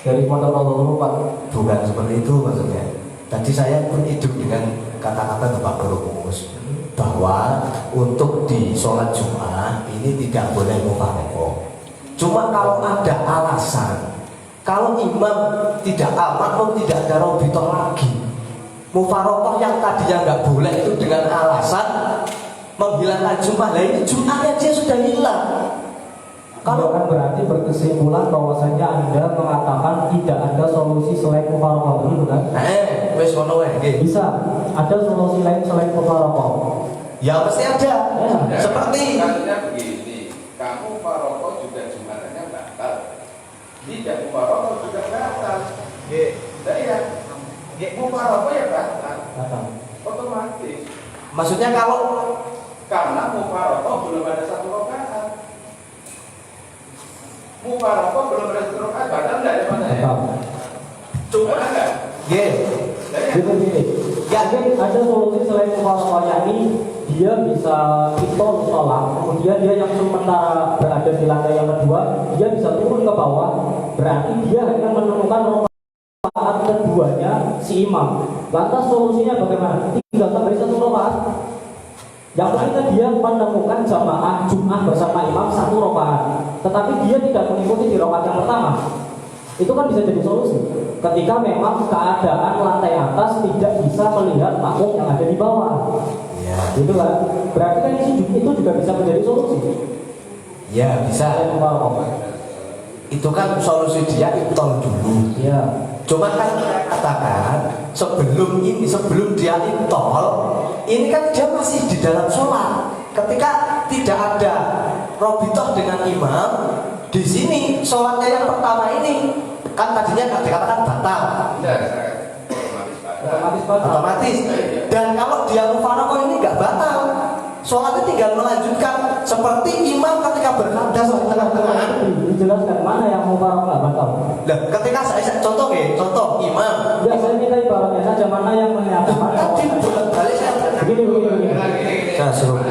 Dari pondok Nahdlatul Ulama. Bukan seperti itu maksudnya. Tadi saya pun hidup dengan kata-kata Bapak Rumus bahwa untuk di sholat Jumat ini tidak boleh mufarokoh. Cuma kalau ada alasan, kalau imam tidak makmum tidak ada robitoh lagi, mufarokoh yang tadinya nggak boleh itu dengan alasan menghilangkan Jumat. Lah ini Jumatnya dia sudah hilang. Kalau kan berarti berkesimpulan bahwasanya Anda mengatakan tidak ada solusi selain mufarokoh, begitu kan? Wes ngono wae nggih. Bisa ada solusi lain selain mufarokoh. Ya pasti ada. Ya. Seperti Artinya begini, kamu faroko juga Jumatannya batal, tidak faroko juga batal. Saya faroko ya batal, otomatis. maksudnya kalau Karena mufaroko belum ada satu rakaat. Mufaroko belum ada satu rakaat, batal nggak ada mana ya? Cuma nggak? nggih. Gini. Yakin ada solusi selain mufarokoh, yakni dia bisa itol sholat, kemudian dia yang sementara berada di lantai yang kedua, dia bisa turun ke bawah, berarti dia hanya menemukan rakaat keduanya si imam. Lantas solusinya bagaimana? Tinggal tambah satu rakaat. Yang penting dia menemukan jamaah Jumat bersama imam satu rakaat, tetapi dia tidak mengikuti di rakaat yang pertama. Itu kan bisa jadi solusi. Ketika memang keadaan lantai atas tidak bisa melihat makmum yang ada di bawah. Ya. Gitu kan? Berarti kan itu juga bisa menjadi solusi. Ya bisa. Itu kan solusi dia itol dulu. Ya. Cuma kan saya katakan sebelum dia itol, ini kan dia masih di dalam sholat. Ketika tidak ada robitoh dengan imam, di sini sholatnya yang pertama ini kan tadinya nggak dikatakan batal. Otomatis. Dan kalau dia mufarokoh ini nggak batal, sholatnya tinggal melanjutkan seperti imam ketika berhadas di tengah-tengah. Dijelaskan mana yang mufarokoh nggak batal. Nah, ketika saya contoh imam. Ya, saya minta ibaratnya saja mana yang menyatakan. Tadi bolak-balik saya Begini. Saya suruh.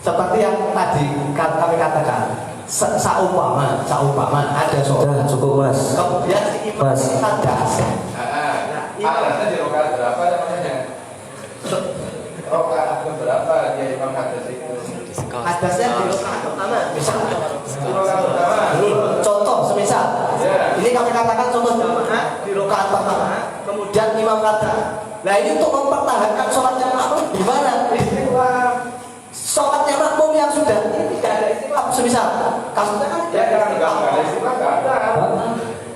Seperti yang tadi kami katakan, saumpama ada sholat. Sudah cukup mas. Kemudian si imam Mas. hadas. Hadatnya di rokaat berapa namanya? Rokaat berapa dia imam hadas itu? Hadasnya di rakaat pertama. Misalnya. Di rokaat pertama. Ini contoh semisal. Ya. Ini kami katakan contoh jamaah di rakaat pertama. Kemudian imam kata. Nah ini untuk mempertahankan sholatnya makmum gimana? Sholatnya makmum yang sudah ini tidak ada istilah. Semisal kasusnya kan Ya kan enggak ada istilah enggak ada.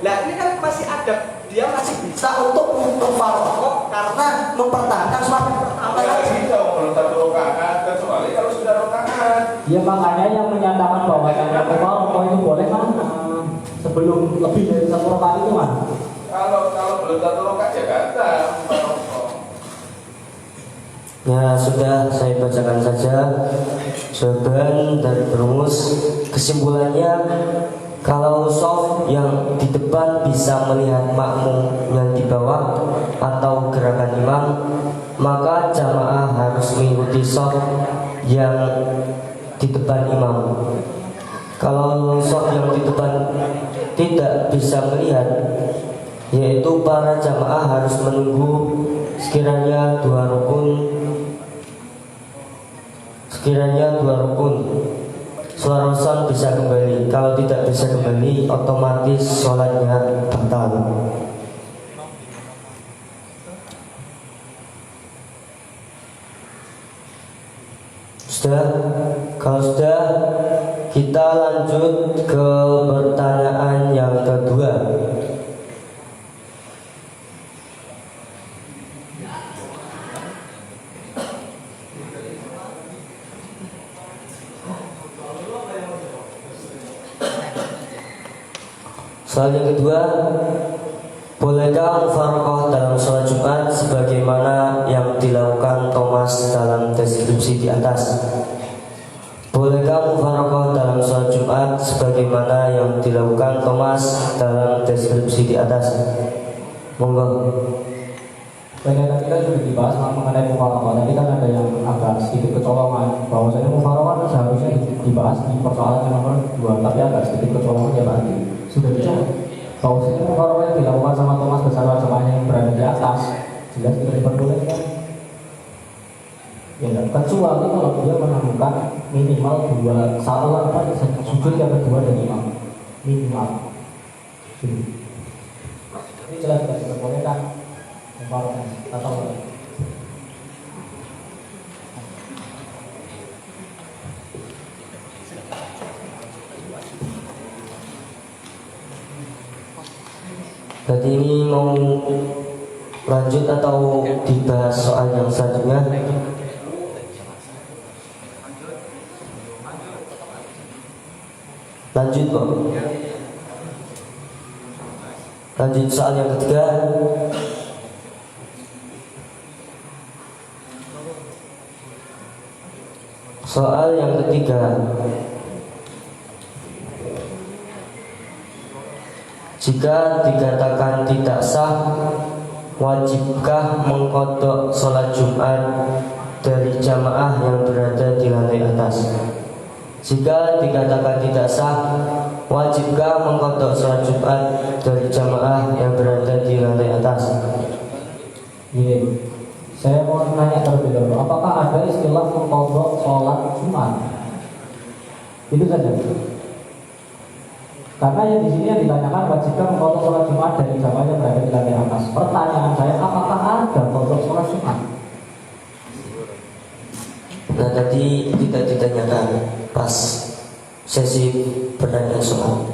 Nah ini kan masih ada, dia masih bisa untuk mufarokoh karena mempertahankan sholat pertama. Enggak bisa belum satu rokaat kecuali kalau sudah rokaat. Ya makanya yang menyatakan bahwa yang mufarokoh itu boleh kan sebelum lebih dari satu rakaat itu kan. Kalau belum satu rokaat ya kata mufarokoh. Ya sudah, saya bacakan saja jawaban dari Rumus. Kesimpulannya, kalau soft yang di depan bisa melihat makmum yang di bawah atau gerakan imam, maka jamaah harus mengikuti soft yang di depan imam. Kalau soft yang di depan tidak bisa melihat, yaitu para jamaah harus menunggu sekiranya dua rukun suara Rasul bisa kembali. Kalau tidak bisa kembali, otomatis sholatnya batal. Sudah? Kalau sudah, kita lanjut ke pertanyaan yang kedua. Soal yang kedua, bolehkah mufaraqah dalam sholat Jumat sebagaimana yang dilakukan Thomas dalam deskripsi di atas? Bolehkah mufaraqah dalam sholat Jumat sebagaimana yang dilakukan Thomas dalam deskripsi di atas? Monggo. Baik, tadi kan sudah dibahas mengenai mufaraqah. Tadi kan ada yang agak sedikit kecolongan bahwasanya mufaraqah kan seharusnya dibahas di persoalan yang nomor 2, tapi agak sedikit kecolongan ya berarti sudah dijawab. Bahwasanya mufaraqah yang dilakukan sama Thomas bersama jamaahnya yang berada di atas jelas tidak diperbolehkan. Ya, kecuali kalau dia menemukan minimal 2 salah apa sujud yang kedua dari imam minimal. Ini jelas tidak diperbolehkan. Atau Berarti ini mau lanjut atau dibahas soal yang selanjutnya? Lanjut kok. Lanjut soal yang ketiga. Soal yang ketiga, jika dikatakan tidak sah, wajibkah mengqadha sholat Jumat dari jamaah yang berada di lantai atas? Jika dikatakan tidak sah, wajibkah mengqadha sholat Jumat dari jamaah yang berada di lantai atas? Ini, saya mau nanya terlebih dahulu, apakah ada istilah mengqadha sholat Jumat? Itu saja. Karena yang di sini yang ditanyakan wajibkah mengqadha sholat Jumat dari jamaah yang berada di lantai atas. Pertanyaan saya, apakah ada qadha sholat Jumat? Nah, tadi tidak ditanyakan pas sesi pertanyaan soal.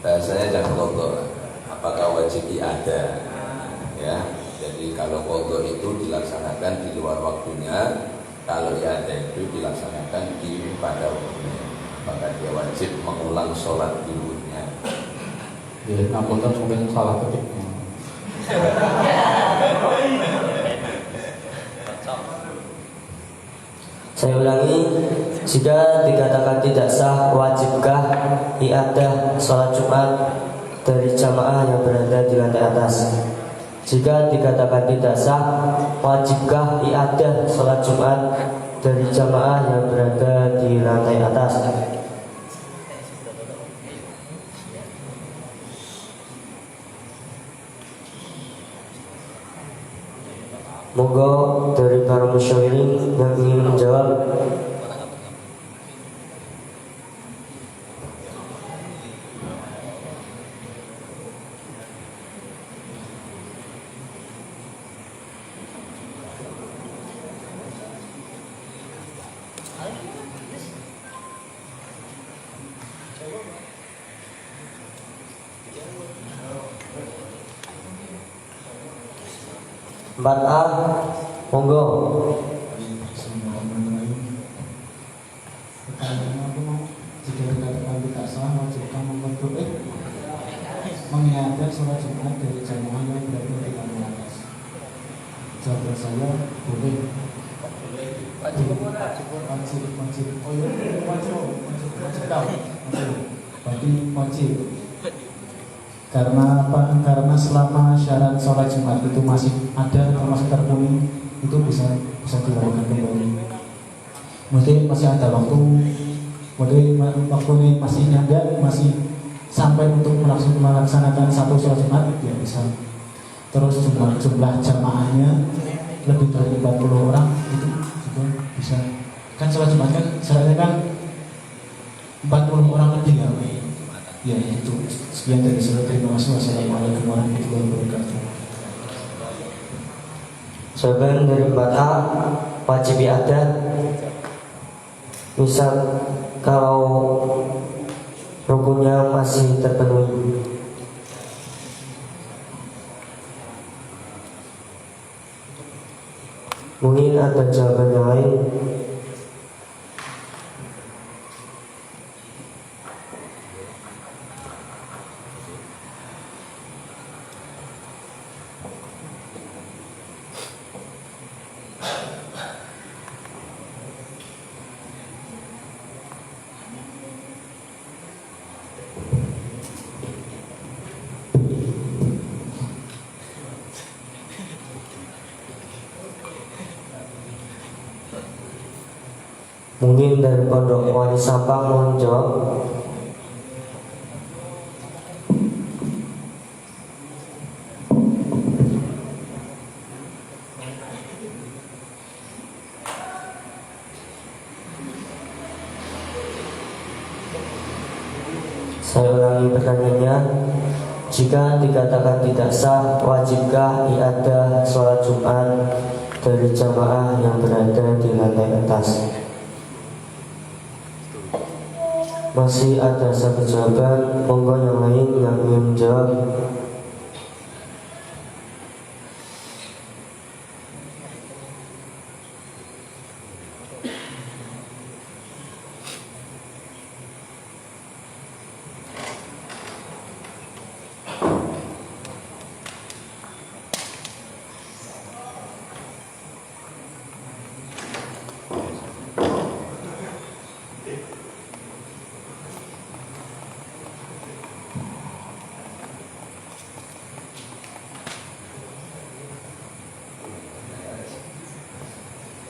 Bahasanya jangan kodok. Apakah wajib ada? Ya, jadi kalau kodok itu dilaksanakan di luar waktunya, kalau ada itu dilaksanakan di pada waktunya. Apakah dia wajib mengulang sholat dulunya? Ya, ngapunten mungkin salah ketik. Saya ulangi, jika dikatakan tidak sah, wajibkah i'adah sholat Jumat dari jamaah yang berada di lantai atas? Jika dikatakan tidak sah, wajibkah i'adah sholat Jumat dari jamaah yang berada di lantai atas? Monggo dari para musyawirin yang ingin menjawab. Empat A, monggo. Jika dikatakan tidak sah, wajibkah mengiadah sholat Jumat dari jamaah yang berada di lantai atas? Jawaban saya boleh. Wajib. Oh iya, wajib tahu. Berarti wajib. Karena apa? Karena selama syarat sholat Jumat itu masih ada atau masih terpenuhi, itu bisa dilakukan kembali. Mungkin masih ada waktu, waktunya masih nyanda, masih sampai untuk melaksanakan satu sholat Jumat, ya bisa. Terus jumlah jamaahnya lebih dari 40 orang, itu juga bisa. Kan sholat Jumat kan syaratnya kan 40 orang lebih ya. Ya itu. Sekian dari saya, terima kasih. Wassalamualaikum warahmatullahi wabarakatuh. Jawaban dari 4A, wajib ada. Misal kalau rukunnya masih terpenuhi. Mungkin ada jawaban yang lain. Mungkin dari Pondok Wali Sampang mohon jawab. Saya ulangi pertanyaannya. Jika dikatakan tidak sah, wajibkah iadah sholat Jumat dari jamaah yang berada di lantai atas? Masih ada satu jawaban, monggo yang lain yang ingin menjawab.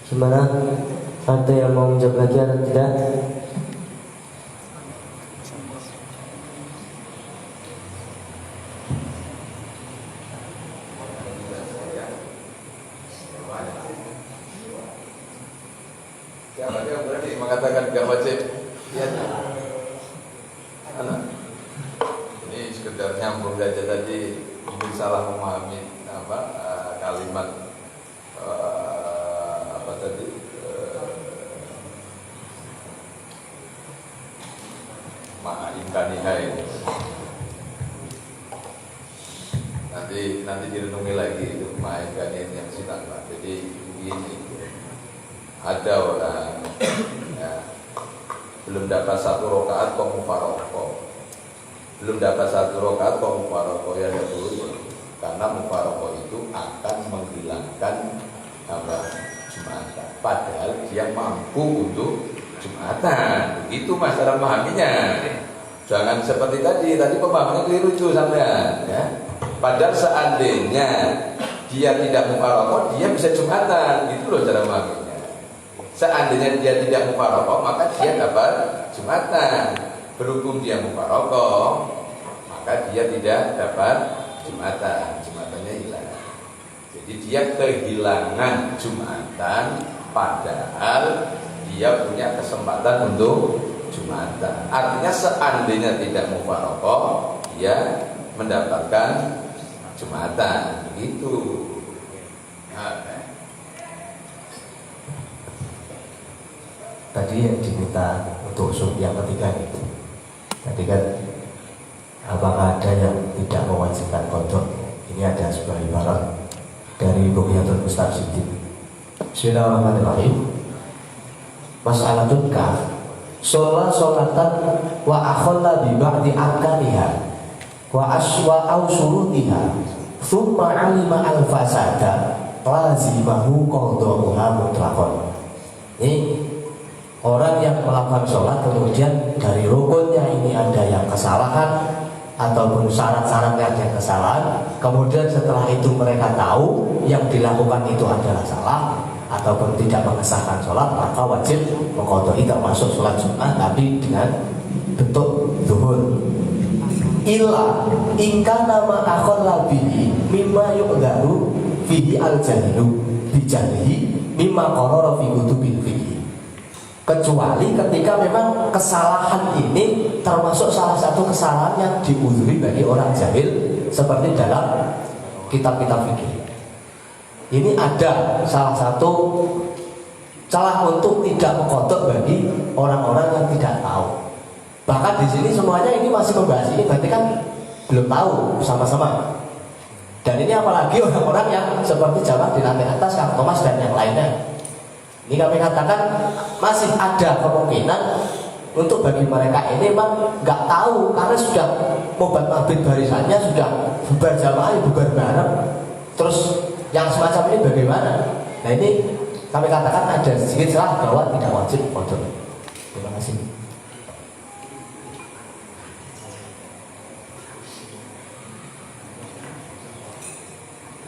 Gimana? Ada yang mau menjawab lagi atau tidak? Siapa yang berani mengatakan gak wajib? Ya, anak. Ini sekedar nyambung saja tadi, mungkin salah memahami kalimat Ma'inkanihai. Nanti direnungi lagi itu Ma'inkanihai yang silang. Jadi begini, ada orang ya, belum dapat satu rakaat kok mufaraqah, belum dapat satu rakaat kok mufaraqah, ya betul, karena mufaraqah itu akan menghilangkan Jumatan, padahal dia mampu untuk Jumatan. Begitu masalah memahaminya. Jangan seperti tadi pemahamannya keliru sampean ya. Padahal seandainya dia tidak mufaraqah, dia bisa Jumatan. Itu loh cara memahaminya. Seandainya dia tidak mufaraqah, maka dia dapat Jumatan. Berhubung dia mufaraqah, maka dia tidak dapat Jumatan. Jumatannya hilang. Jadi dia kehilangan Jumatan, padahal dia punya kesempatan untuk Jumatan. Artinya seandainya tidak mufaraqah, dia mendapatkan Jumatan. Begitu. Tadi yang diminta untuk yang ketiga itu, tadi kan apakah ada yang tidak mewajibkan qadha? Ini ada sebuah ibarat dari Bughyatul Mustarsyidin. Bismillahirrahmanirrahim. Mas'alatun kaf sholatan wa akhalla bi ba'di arkaniha wa aswa aw surutiha thumma alima al fasada lazimahu qada'uha mutlaqan. Ini orang yang melakukan sholat kemudian dari rukunnya ini ada yang kesalahan ataupun syarat-syaratnya ada yang kesalahan, kemudian setelah itu mereka tahu yang dilakukan itu adalah salah ataupun tidak mengesahkan sholat, maka wajib mengqadha'i, termasuk sholat Jumat tapi dengan bentuk zuhur. Illa ingkana ma akhalla bihi mimma yu'dharu fihi al-jahilu bijahlihi mimma qarara fi kutubil fiqh. Kecuali ketika memang kesalahan ini termasuk salah satu kesalahan yang diuzuri bagi orang jahil, seperti dalam kitab-kitab fikih. Ini ada salah satu celah untuk tidak mengqadha bagi orang-orang yang tidak tahu. Bahkan di sini semuanya ini masih membahas ini, berarti kan belum tahu sama-sama. Dan ini apalagi orang-orang yang seperti jamaah di lantai atas, Kang Thomas dan yang lainnya. Ini kami katakan masih ada kemungkinan untuk bagi mereka ini memang nggak tahu, karena sudah mobat mabit barisannya sudah bubar jamaah, bubar bareng. Terus yang semacam ini bagaimana? Nah ini kami katakan ada sedikit celah bahwa tidak wajib qadha. Terima kasih.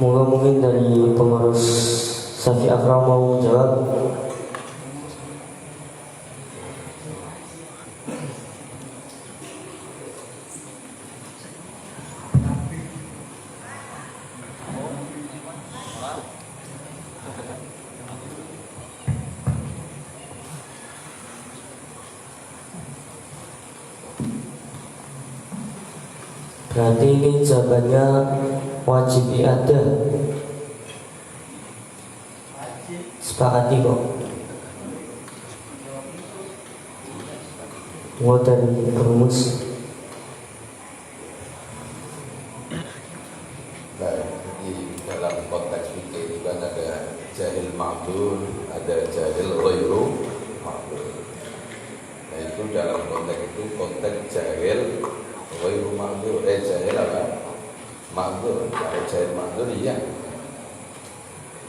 Mungkin dari pengurus Safi Akram mau jawab. Berarti ini jawabannya wajib i'adah. Sepakati kok. Dari rumus. Nah, di dalam konteks fikih itu kan ada jahil ma'dzur, ada jahil ghairu ma'dzur. Nah, itu dalam konteks itu konteks jahil ghairu ma'dzur. Jahil apa? Ma'dzur. Kalau jahil ma'dzur iya.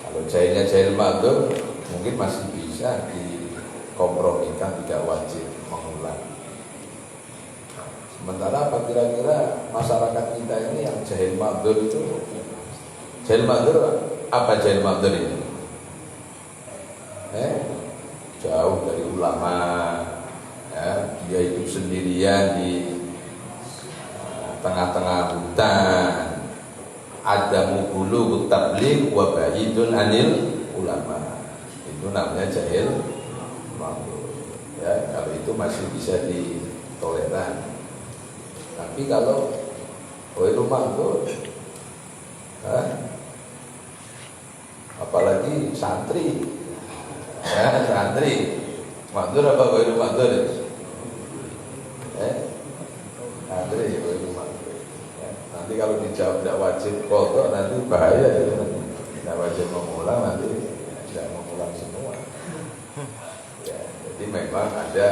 Kalau jahilnya jahil ma'dzur mungkin masih bisa dikompromikan, tidak wajib mengulang. Sementara apa kira-kira masyarakat kita ini yang jahil ma'dzur itu, jahil ma'dzur apa jahil ma'dzur ini? Jauh dari ulama, ya, dia hidup sendirian di tengah-tengah hutan, adamu bulu tabligh wa ba'idun anil ulama. Itu namanya jahil ma'dzur. Ya, kalau itu masih bisa ditoleran. Tapi kalau ghairu ma'dzur, apalagi santri, ya, santri ma'dzur apa ghairu ma'dzur? Santri ghairu ma'dzur. Ya, nanti kalau dijawab tidak wajib kodok nanti bahaya itu. Tidak wajib mengulang nanti tidak mengulang semua. Ya, jadi memang ada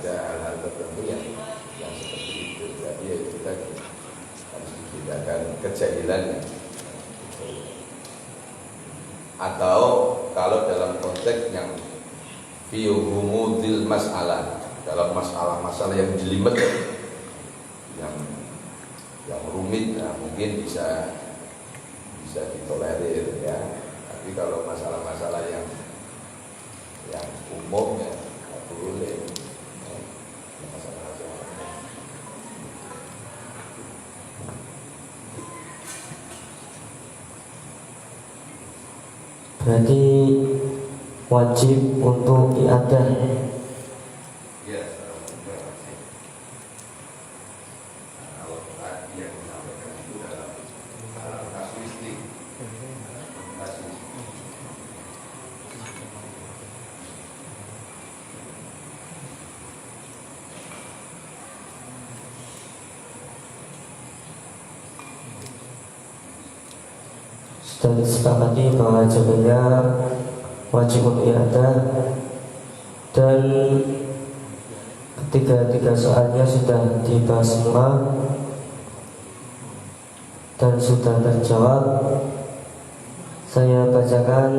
hal-hal tertentu yang seperti itu. Jadi ya itu tadi harus dibedakan kejahilannya. Atau kalau dalam konteks yang fi humudil masalah, dalam masalah yang jelimet, yang rumit, nah, mungkin bisa ditolerir ya. Tapi kalau masalah-masalah yang umum ya nggak boleh. Berarti wajib untuk i'adah. Ya, kalau tadi yang disampaikan itu dalam kasuistik. Sudah disepakati bahwa jawabannya wajib untuk i'adah, dan ketiga soalnya sudah dibahas semua dan sudah terjawab. Saya bacakan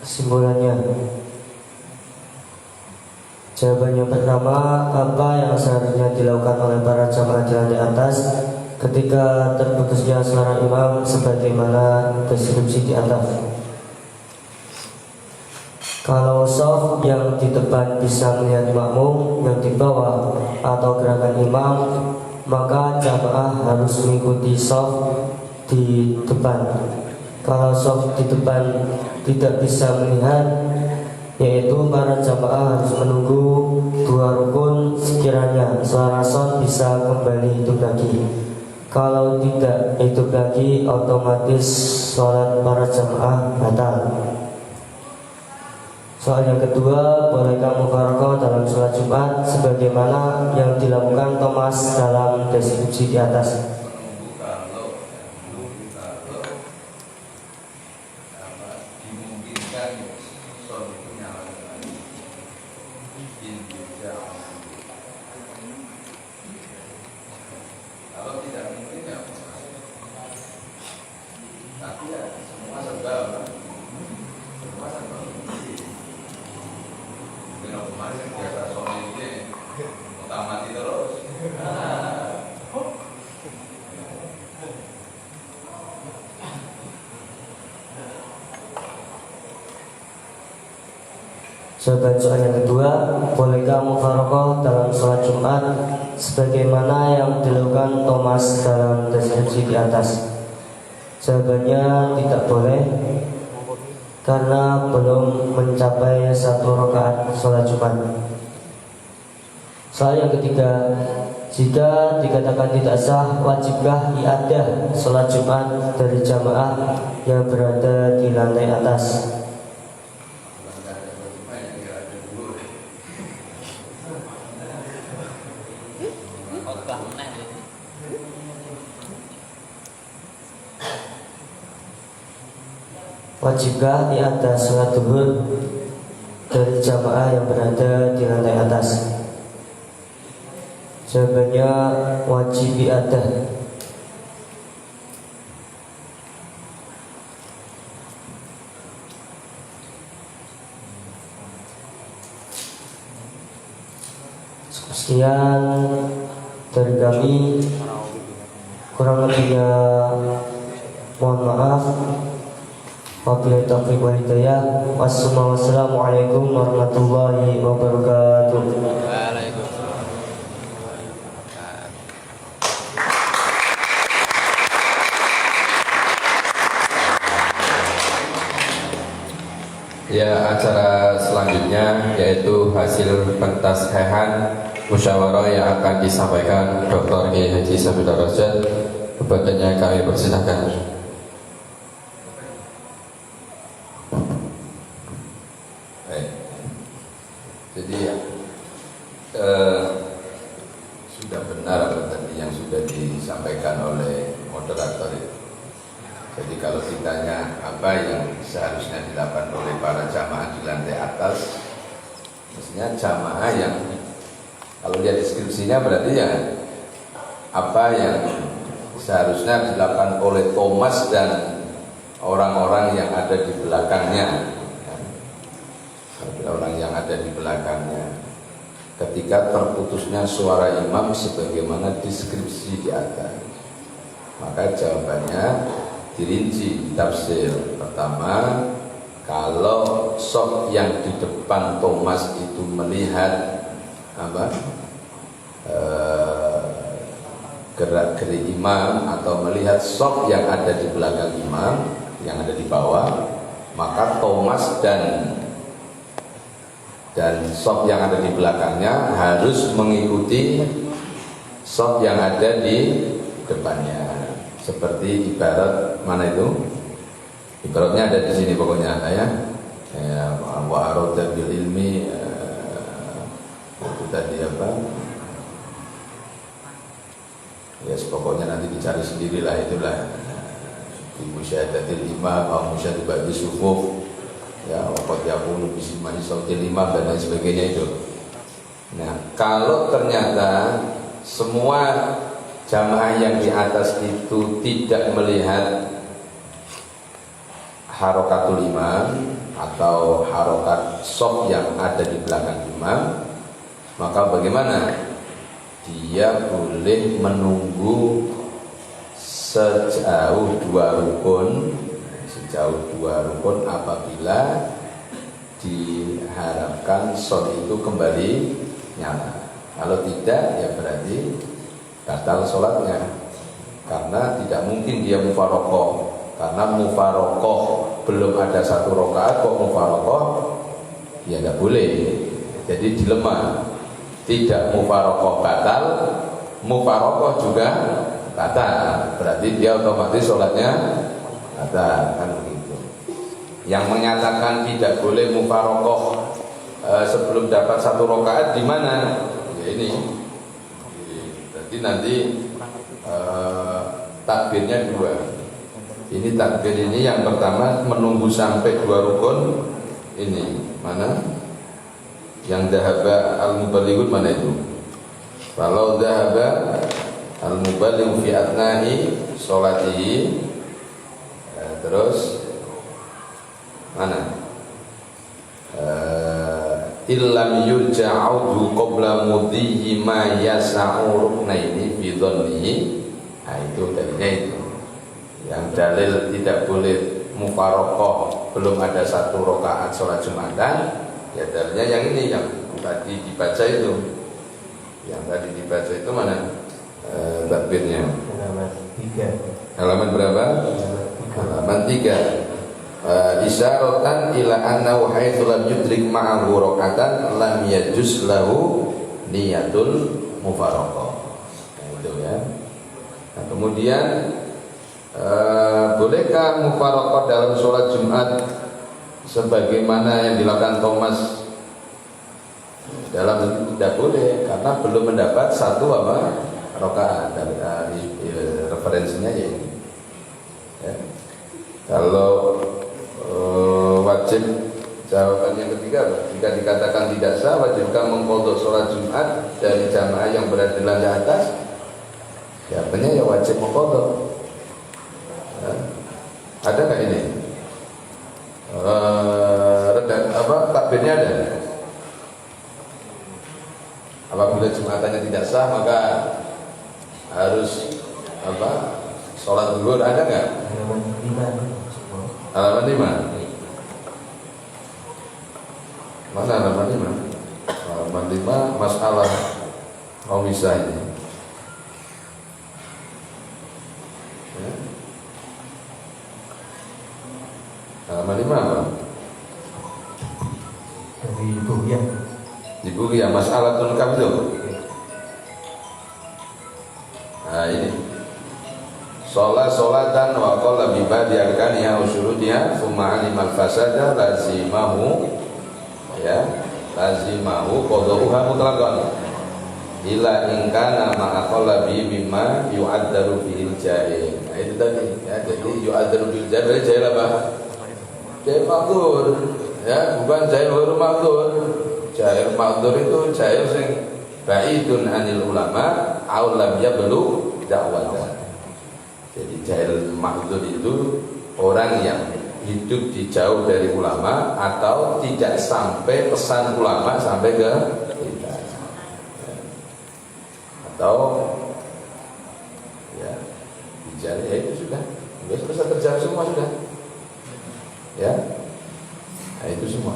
kesimpulannya. Jawaban yang pertama, apa yang seharusnya dilakukan oleh para jamaah di lantai atas ketika terputusnya suara imam sebagaimana deskripsi di atas? Kalau shaf yang di depan bisa melihat makmum yang di bawah atau gerakan imam, maka jamaah harus mengikuti shaf di depan. Kalau shaf di depan tidak bisa melihat, yaitu para jamaah harus menunggu 2 rukun sekiranya suara shaf bisa kembali hidup lagi. Kalau tidak hidup lagi, otomatis sholat para jamaah batal. Soal yang kedua, bolehkah mufaraqah dalam sholat Jumat sebagaimana yang dilakukan Thomas dalam deskripsi di atas? Jawaban soal yang kedua, bolehkah mufaraqah dalam sholat Jumat sebagaimana yang dilakukan Thomas dalam deskripsi di atas? Jawabannya tidak boleh, karena belum mencapai 1 rakaat sholat Jumat. Soal yang ketiga, Jika dikatakan tidak sah, wajibkah i'adah sholat Jumat dari jamaah yang berada di lantai atas? Wajibkah i'adah sholat duhur dari jamaah yang berada di lantai atas? Jawabannya wajib i'adah. Sekian dari kami, kurang lebihnya mohon maaf. Wabillahi taufiq wal hidayah. Wassalamualaikum warahmatullahi wabarakatuh. Ya, acara selanjutnya yaitu hasil pentashehan musyawarah yang akan disampaikan Dr. Kiai Haji Sabidar Rasyad. Kepadanya kami persilahkan. Baik. Jadi sudah benar apa tadi yang sudah disampaikan oleh moderator itu. Jadi kalau ditanya apa yang seharusnya dilakukan oleh para jamaah di lantai atas, mestinya jamaah yang kalau lihat deskripsinya berarti ya apa yang seharusnya dilakukan oleh Thomas dan orang-orang yang ada di belakangnya, orang yang ada di belakangnya, ketika terputusnya suara imam sebagaimana deskripsi di atas. Maka jawabannya dirinci tafsir. Pertama, kalau sop yang di depan Thomas itu melihat gerak-gerik imam atau melihat sop yang ada di belakang imam, yang ada di bawah, maka Thomas dan sop yang ada di belakangnya harus mengikuti sop yang ada di depannya. Seperti ibarat mana itu? Ibaratnya ada di sini pokoknya ya. Wa arada bil ilmi itu tadi apa? Ya pokoknya nanti dicari sendirilah, itulah. Di musyahadatil imam atau musyahadatil sufuf, ya waqad yaqulu bismillahi sautil imam dan lain sebagainya itu. Nah, kalau ternyata semua jamaah yang di atas itu tidak melihat harokatul imam atau harokat sop yang ada di belakang imam, maka bagaimana? Dia boleh menunggu sejauh dua rukun apabila diharapkan sop itu kembali nyala. Kalau tidak, ya berarti batal sholatnya, karena tidak mungkin dia mufarokoh, karena mufarokoh belum ada satu rakaat kok mufarokoh, ya nggak boleh. Jadi dilema, tidak mufarokoh batal, mufarokoh juga batal, berarti dia otomatis sholatnya batal, kan begitu. Yang menyatakan tidak boleh mufarokoh sebelum dapat satu rakaat di mana? Ya ini. Jadi nanti takbirnya dua. Ini takbir ini yang pertama menunggu sampai dua rukun. Ini mana? Yang dhahaba al-mubalighun mana itu? Kalau dhahaba al-mubaligh fi atnahi sholatihi, terus mana? Illam yurja'udu qabla mudhihi ma yasa'u ruknaini fi dhannihi. Nah itu dalilnya itu. Yang dalil tidak boleh mufarokoh belum ada satu rakaat sholat Jumatan, ya dalilnya yang ini yang tadi dibaca itu. Yang tadi dibaca itu mana? Takbirnya Halaman 3. Halaman berapa? Halaman 3. Isyaratan ila annahu haitsu lam yudrik ma'ahu rakatan lam yajuz lahu niyatul mufaraqah. Kemudian bolehkah mufaraqah dalam sholat Jumat sebagaimana yang dilakukan Thomas? Dalam itu tidak boleh karena belum mendapat satu rakaat. Referensinya ya ini. Ya. Kalau wajib, jawaban yang ketiga apa? Jika dikatakan tidak sah, wajibkah mengqadha sholat Jumat dari jamaah yang berada di lantai atas? Jawabannya ya wajib mengqadha. Ya. Ada nggak ini? Takbirnya ada. Apabila Jumatannya tidak sah maka harus sholat zuhur, ada nggak? Halaman 5. Mana halaman 5? Halaman 5 masalah misah ini. Ya. Halaman 5 apa? Dari Buhyah. Di Buhyah masalah tulkam itu. Nah ini Sholat-sholatan wa qala bibadi arkaniha usyurutiha summa alimal fasada lazimahu qadhuha mutlaqan ila in kana ma'a qalabi bima yu'addaru bil jahil. Nah itu tadi ya, jadi yu'addaru bil jahil, jahil apa? Jahil maqdur ya, bukan jahil ghairu maqdur. Jahil maqdur itu jahil sing ba'idun anil ulama aw lam yablu da'watan. Jadi jahil maqdur itu orang yang hidup di jauh dari ulama atau tidak sampai pesan ulama sampai ke kita, atau ya dijahil, ya itu sudah selesai terjadi semua sudah ya. Nah itu semua.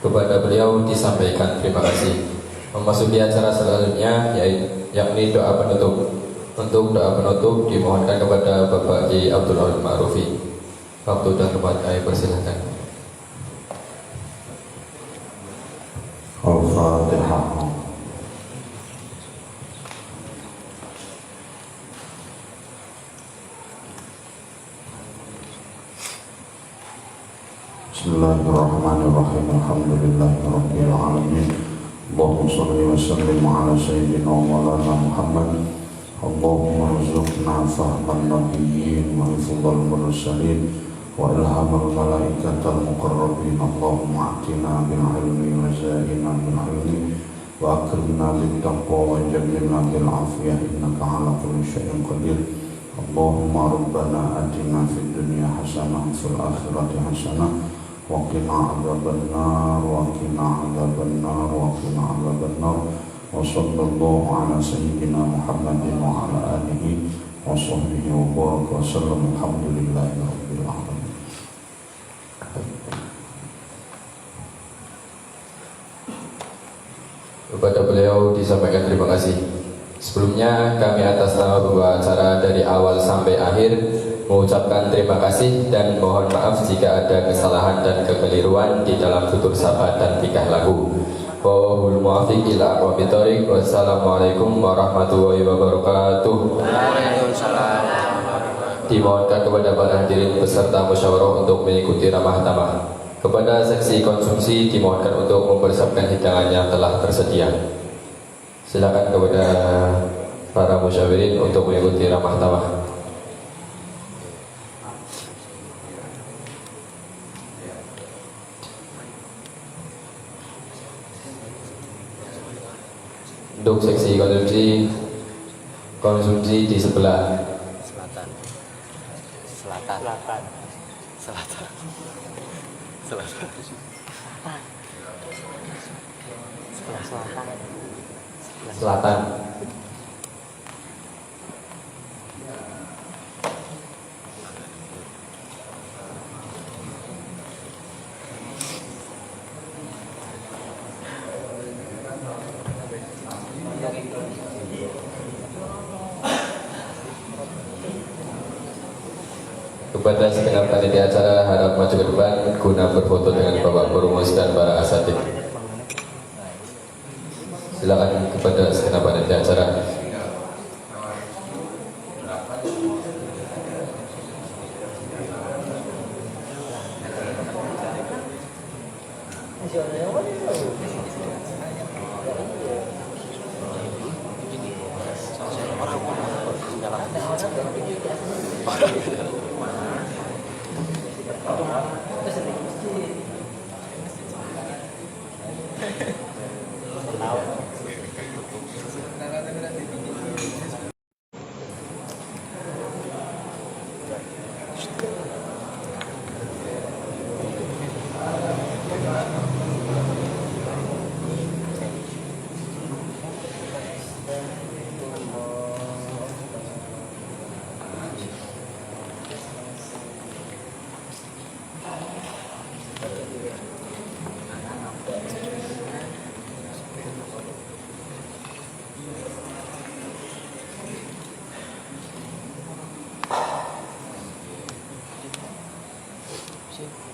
Kepada beliau disampaikan terima kasih. Memasuki acara selanjutnya yakni doa penutup. Untuk doa penutup dimohonkan kepada Bapak Ki Abdul Rahman Ma'rufi. Waktu dan tempat kami persilahkan. Al-Fatihah. Bismillahirrahmanirrahim. Alhamdulillahirabbil alamin. Allahumma shalli wa sallim ala sayyidina wa maulana Muhammad. Allahumma rzuqna fahman nabiyyin wa hifdzal mursalin wa ilhamal malaikatal muqarrabin. Allahumma atina bil ilmi wa zidna bil ilmi wa akrimna bit taqwa wa jannibna bil afiyah innaka ala kulli syai'in qadir. Allahumma rabbana atina fid dunya hasanah wa fil akhirati hasanah wa qina adzabannar wa qina adzabannar wa qina adzabannar wa sallallahu ala sayyidina Muhammadin wa ala alihi wa sahbihi wa baraka wa sallam. Alhamdulillahi rabbil alamin. Kepada beliau disampaikan terima kasih. Sebelumnya kami atas nama pembawa acara dari awal sampai akhir mengucapkan terima kasih dan mohon maaf jika ada kesalahan dan kekeliruan di dalam tutur sapa dan tingkah laku. Wallahul muwaffiq ila aqwamit thoriq. Wassalamualaikum warahmatullahi wabarakatuh. Waalaikumsalam. Dimohonkan kepada para hadirin peserta musyawarah untuk mengikuti ramah tamah. Kepada seksi konsumsi dimohonkan untuk mempersiapkan hidangan yang telah tersedia. Silakan kepada para musyawirin untuk mengikuti ramah tamah. Untuk seksi konsumsi di sebelah Selatan. selatan. Kepada segenap panitia acara harap maju ke depan guna berfoto dengan Bapak Perumus dan para asatid. Silakan kepada segenap panitia acara. Sip.